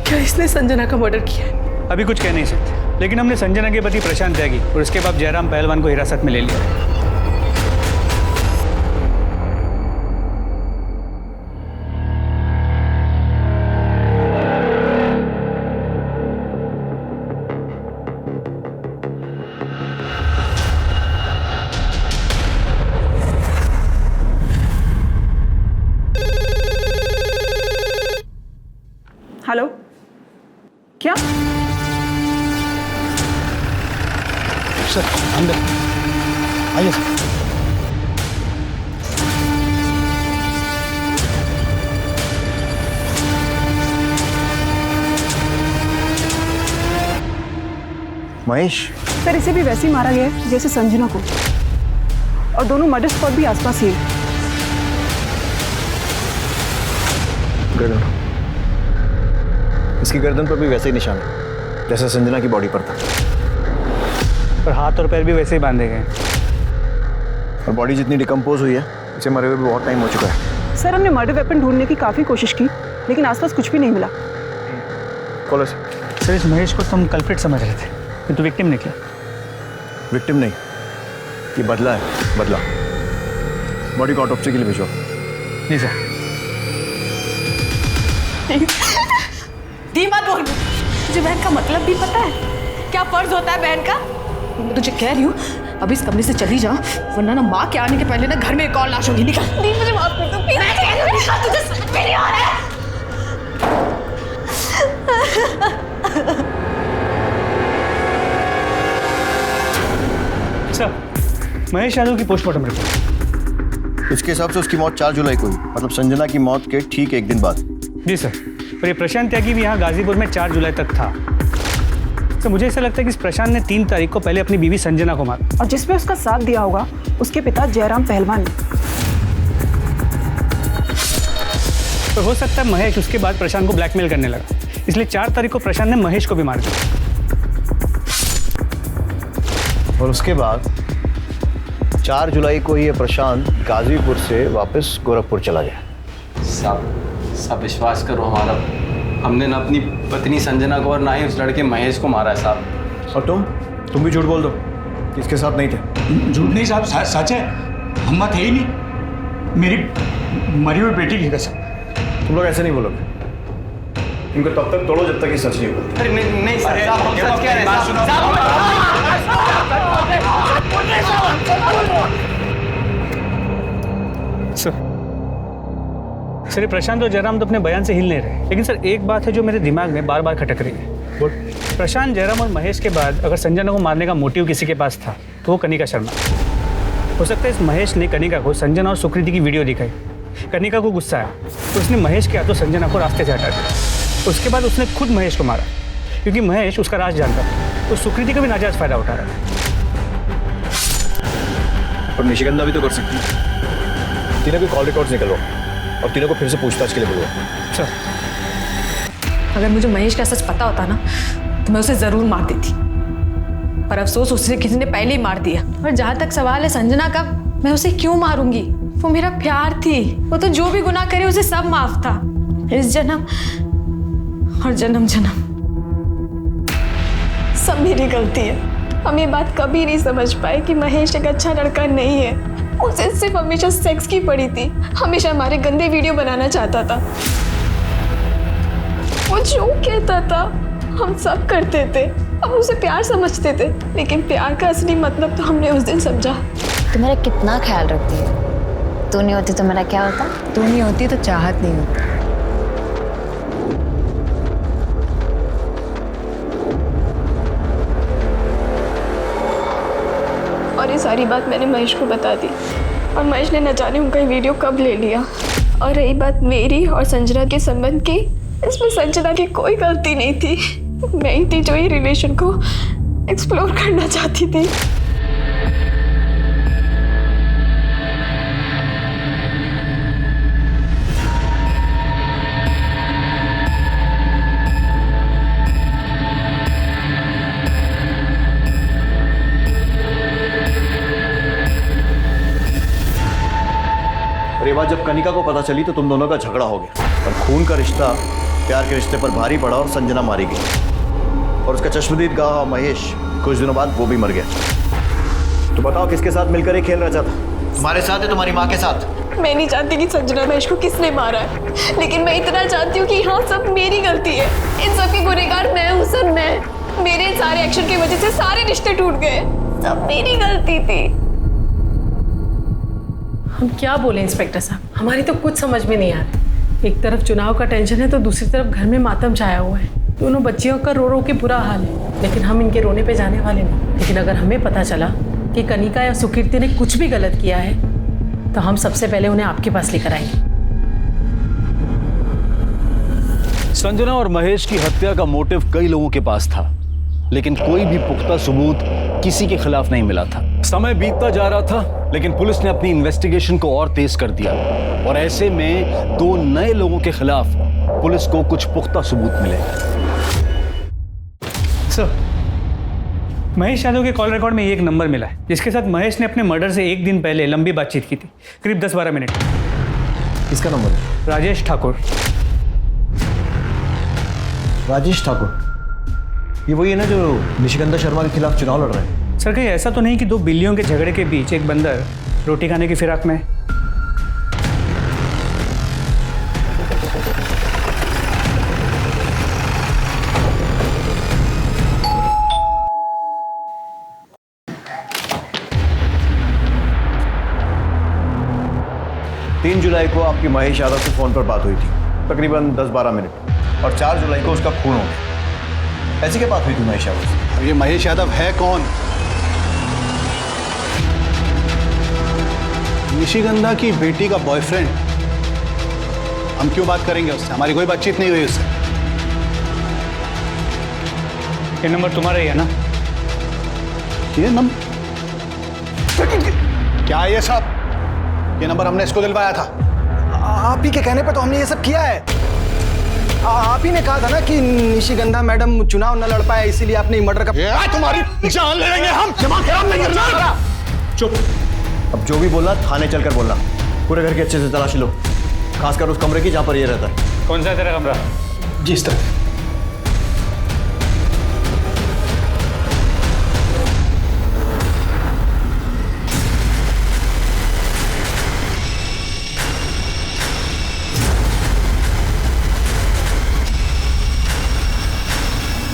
क्या इसने संजना का मर्डर किया है? अभी कुछ कह नहीं सकते, लेकिन हमने संजना के पति प्रशांत त्यागी और उसके बाद जयराम पहलवान को हिरासत में ले लिया। हेलो, क्या? सर, अंदर आइए सर। महेश, सर, इसे भी वैसे ही मारा गया है जैसे संजना को, और दोनों मर्डर स्पॉट भी आसपास ही है। गर्दन, इसकी गर्दन पर भी वैसे ही निशान है जैसे संजना की बॉडी पर था, और हाथ और पैर भी वैसे ही बांधे गए, और बॉडी जितनी डिकम्पोज हुई है इसे मरे हुए भी बहुत टाइम हो चुका है। सर, हमने मर्डर वेपन ढूंढने की काफी कोशिश की, लेकिन आसपास कुछ भी नहीं मिला। खोलो इसे। सर इस महेश को तुम कल्प्रिट समझ रहे थे, किंतु विक्टिम निकला। विक्टिम नहीं, ये बदला है, बदला। बॉडी को ऑटोप्सी के लिए भेजो। जी सर। दी मत बोल, तुझे बहन का मतलब भी पता है? क्या फर्ज होता है बहन का? मैं तुझे कह रही हूँ अभी इस कमरे से चली जा, वरना ना माँ के आने के पहले ना घर में एक और लाश होगी। निकल। दी मुझे माफ कर दो प्लीज। मैं कह रही हूँ निकल, तुझे समझ में नहीं आ रहा है। सर महेश यादव की पोस्टमार्टम रिपोर्ट। इसके हिसाब से उसकी मौत 4 जुलाई को हुई, मतलब संजना की मौत के ठीक एक दिन बाद। जी सर, और ये प्रशांत त्यागी भी यहाँ गाजीपुर में 4 जुलाई तक था। सर मुझे ऐसा लगता है कि इस प्रशांत ने 3 तारीख को पहले अपनी बीवी संजना को मारा, और जिसमें उसका साथ दिया होगा उसके पिता जयराम पहलवान ने। तो हो सकता है महेश उसके बाद प्रशांत को ब्लैकमेल करने लगा, इसलिए 4 तारीख को प्रशांत ने महेश को भी मार दिया। और उसके बाद 4 जुलाई को ये प्रशांत गाजीपुर से वापस गोरखपुर चला गया। साहब विश्वास करो हमारा, हमने ना अपनी पत्नी संजना को और ना ही उस लड़के महेश को मारा है साहब। और तुम भी झूठ बोल दो, इसके साथ नहीं थे। झूठ नहीं साहब, सच है, हम थे ही नहीं। मेरी मरी हुई बेटी की कसम। तुम लोग ऐसे नहीं बोलोगे, इनको तब तक तोड़ो जब तक ये सच नहीं बोलते। अरे नहीं सर, हम सच कह रहे हैं। सर ये प्रशांत और जयराम तो अपने बयान से हिल नहीं रहे, लेकिन सर एक बात है जो मेरे दिमाग में बार बार खटक रही है। प्रशांत, जयराम और महेश के बाद अगर संजना को मारने का मोटिव किसी के पास था तो वो कनिका शर्मा। हो सकता है इस महेश ने कनिका को संजना और सुकृति की वीडियो दिखाई, कनिका को गुस्सा आया तो उसने महेश के हाथों संजना को रास्ते से हटा दिया। उसके बाद उसने खुद महेश को मारा, क्योंकि महेश उसका राज जानता था, तो सुकृति का भी नाजायज फायदा उठा रहा था। और निशिगंधा भी तो कर सकती है। तीनों के कॉल रिकॉर्ड्स निकलवाओ और तीनों को फिर से पूछताछ के लिए बुलवाओ। सर अगर मुझे महेश का सच पता होता ना तो मैं उसे जरूर मार देती, पर अफसोस उसे किसी ने पहले ही मार दिया। और जहाँ तक सवाल है संजना का, मैं उसे क्यों मारूंगी? वो मेरा प्यार थी, वो तो जो भी गुनाह करे उसे सब माफ था, इस जन्म और जन्म जन्म सब मेरी गलती है। हम ये बात कभी नहीं समझ पाए कि महेश एक अच्छा लड़का नहीं है। उसे सिर्फ हमेशा सेक्स की पड़ी थी, हमेशा हमारे गंदे वीडियो बनाना चाहता था। वो जो कहता था हम सब करते थे, हम उसे प्यार समझते थे, लेकिन प्यार का असली मतलब तो हमने उस दिन समझा। तू मेरा कितना ख्याल रखती है। तू नहीं होती तो मेरा क्या होता? तू नहीं होती तो चाहत नहीं होती। और ये सारी बात मैंने महेश को बता दी, और महेश ने न जाने उनका वीडियो कब ले लिया। और रही बात मेरी और संजना के संबंध की, इसमें संजना की कोई गलती नहीं थी। मैं ही थी जो ये रिलेशन को एक्सप्लोर करना चाहती थी। और ये बात जब कनिका को पता चली तो तुम दोनों का झगड़ा हो गया, और खून का रिश्ता प्यार के रिश्ते पर भारी पड़ा और संजना मारी गई। और उसका चश्मदीद गवाह महेश कुछ दिनों बाद वो भी मर गया। तो बताओ किसके साथ मिलकर ये खेल रचा था? तुम्हारे साथ है, तुम्हारी माँ के साथ? मैं नहीं जानती कि संजना महेश को किसने मारा है, लेकिन मैं इतना जानती हूँ कि हाँ सब मेरी गलती है। इन सब की गुनहगार मैं हूँ सर, मैं। मेरे सारे एक्शन की वजह से सारे रिश्ते टूट गए, सब मेरी गलती थी। हम क्या बोले इंस्पेक्टर साहब, हमारी तो कुछ समझ में नहीं आ रहा। एक तरफ चुनाव का टेंशन है तो दूसरी तरफ घर में मातम छाया हुआ है। दोनों बच्चियों का रो रो के बुरा हाल है, लेकिन हम इनके रोने पे जाने वाले नहीं। लेकिन अगर हमें पता चला कि कनिका या सुकीर्ति ने कुछ भी गलत किया है तो हम सबसे पहले उन्हें आपके पास लेकर आएंगे। संजना और महेश की हत्या का मोटिव कई लोगों के पास था, लेकिन कोई भी पुख्ता सबूत किसी के खिलाफ नहीं मिला था। समय बीतता जा रहा था, लेकिन पुलिस ने अपनी इन्वेस्टिगेशन को और तेज कर दिया, और ऐसे में 2 नए लोगों के खिलाफ पुलिस को कुछ पुख्ता सबूत मिले। सर महेश यादव के कॉल रिकॉर्ड में एक नंबर मिला है जिसके साथ महेश ने अपने मर्डर से एक दिन पहले लंबी बातचीत की थी, करीब 10-12 मिनट। किसका नंबर है? राजेश ठाकुर। राजेश ठाकुर? ये वही है ना जो निशिगंधा शर्मा के खिलाफ चुनाव लड़ रहे हैं। सर कहीं ऐसा तो नहीं कि दो बिल्लियों के झगड़े के बीच एक बंदर रोटी खाने की फिराक में? तीन जुलाई को आपकी महेश यादव से फोन पर बात हुई थी, तकरीबन 10-12 मिनट, और 4 जुलाई को उसका खून हो गया। ऐसी क्या बात हुई थी महेश यादव से? अब ये महेश यादव है कौन? निशिगंधा की बेटी का बॉयफ्रेंड। हम क्यों बात करेंगे उससे? हमारी कोई बातचीत नहीं हुई उससे। ये नंबर तुम्हारा ही है ना? ये नंबर क्या है ये सब? ये नंबर हमने इसको दिलवाया था। आप ही के कहने पे तो हमने ये सब किया है। आप ही ने कहा था ना कि निशिगंधा मैडम चुनाव न लड़ पाए, इसीलिए आपने मर्डर का। तुम्हारी जान ले लेंगे हम। दिमाग खराब नहीं करना। चुप। अब जो भी बोलना थाने चलकर बोलना। पूरे घर की अच्छे से तलाशी लो, खासकर उस कमरे की जहां पर ये रहता है। कौन सा है तेरा कमरा? जी इस तरह।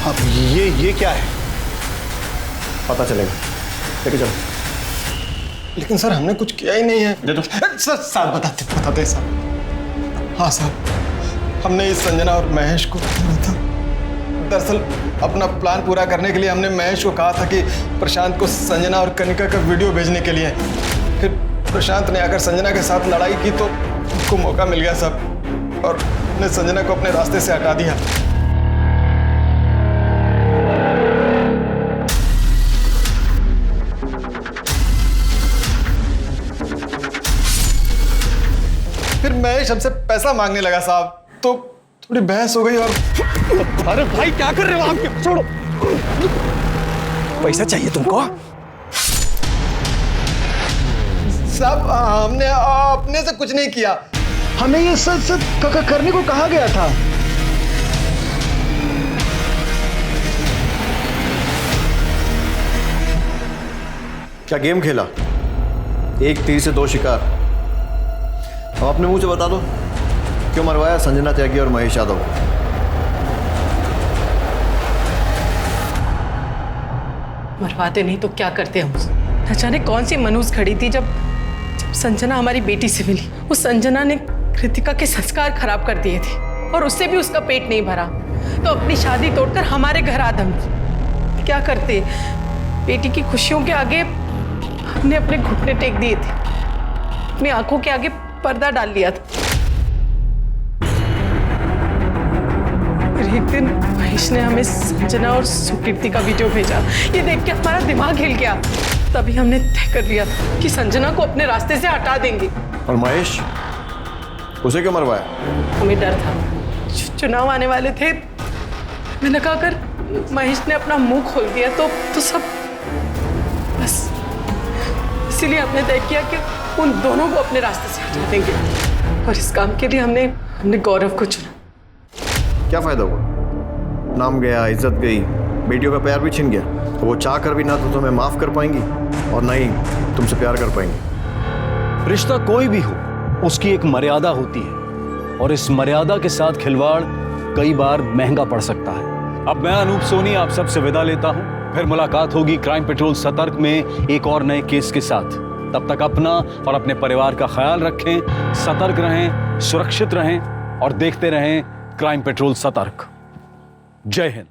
अब ये क्या है? पता चलेगा, लेके चलो। लेकिन सर हमने कुछ किया ही नहीं है। दे दो। सर बताते साहब। हाँ साहब, हमने इस संजना और महेश को मारा था। दरअसल अपना प्लान पूरा करने के लिए हमने महेश को कहा था कि प्रशांत को संजना और कनिका का वीडियो भेजने के लिए। फिर प्रशांत ने आकर संजना के साथ लड़ाई की तो उनको मौका मिल गया साहब, और ने संजना को अपने रास्ते से हटा दिया। फिर महेश हमसे पैसा मांगने लगा साहब, तो थोड़ी बहस हो गई और। अरे भाई क्या कर रहे हो आप? छोड़ो। पैसा चाहिए तुमको? साहब हमने अपने से कुछ नहीं किया, हमें ये सच करने को कहा गया था। क्या गेम खेला? एक तीर से 2 शिकार। अब अपने मुंह से बता दो, क्यों मरवाया संजना त्यागी और महेश यादव को? मरवाते नहीं तो क्या करते हम? न जाने कौन सी मनूस खड़ी थी जब संजना हमारी बेटी से मिली। उस संजना ने कृतिका के संस्कार खराब कर दिए थे, और उससे भी उसका पेट नहीं भरा तो अपनी शादी तोड़कर हमारे घर आदम की। क्या करते? बेटी की खुशियों के आगे हमने अपने घुटने टेक दिए थे, अपनी आंखों के आगे पर्दा डाल लिया था। फिर एक दिन महेश ने हमें संजना और सुकीर्ति का वीडियो भेजा। ये देख के हमारा दिमाग हिल गया। तभी हमने तय कर लिया कि संजना को अपने रास्ते से हटा देंगे। और महेश, उसे क्यों मरवाया? हमें डर था, चुनाव आने वाले थे। मैंने कहा अगर महेश ने अपना मुंह खोल दिया तो सब बस। इसीलिए हमने तय किया कि उन दोनों को अपने रास्ते से हटा देंगे, और इस काम के लिए हमने गौरव को चुना। क्या फायदा हुआ? नाम गया, इज्जत गई, बेटियों का प्यार भी छिन गया। तो वो चाह कर भी ना तो तुम्हें माफ कर पाएंगी और ना ही तुमसे प्यार कर पाएंगी। रिश्ता कोई भी हो, उसकी एक मर्यादा होती है, और इस मर्यादा के साथ खिलवाड़ कई बार महंगा पड़ सकता है। अब मैं अनूप सोनी आप सबसे विदा लेता हूं। फिर मुलाकात होगी क्राइम पेट्रोल सतर्क में एक और नए केस के साथ। तब तक अपना और अपने परिवार का ख्याल रखें, सतर्क रहें, सुरक्षित रहें और देखते रहें क्राइम पेट्रोल सतर्क। जय हिंद।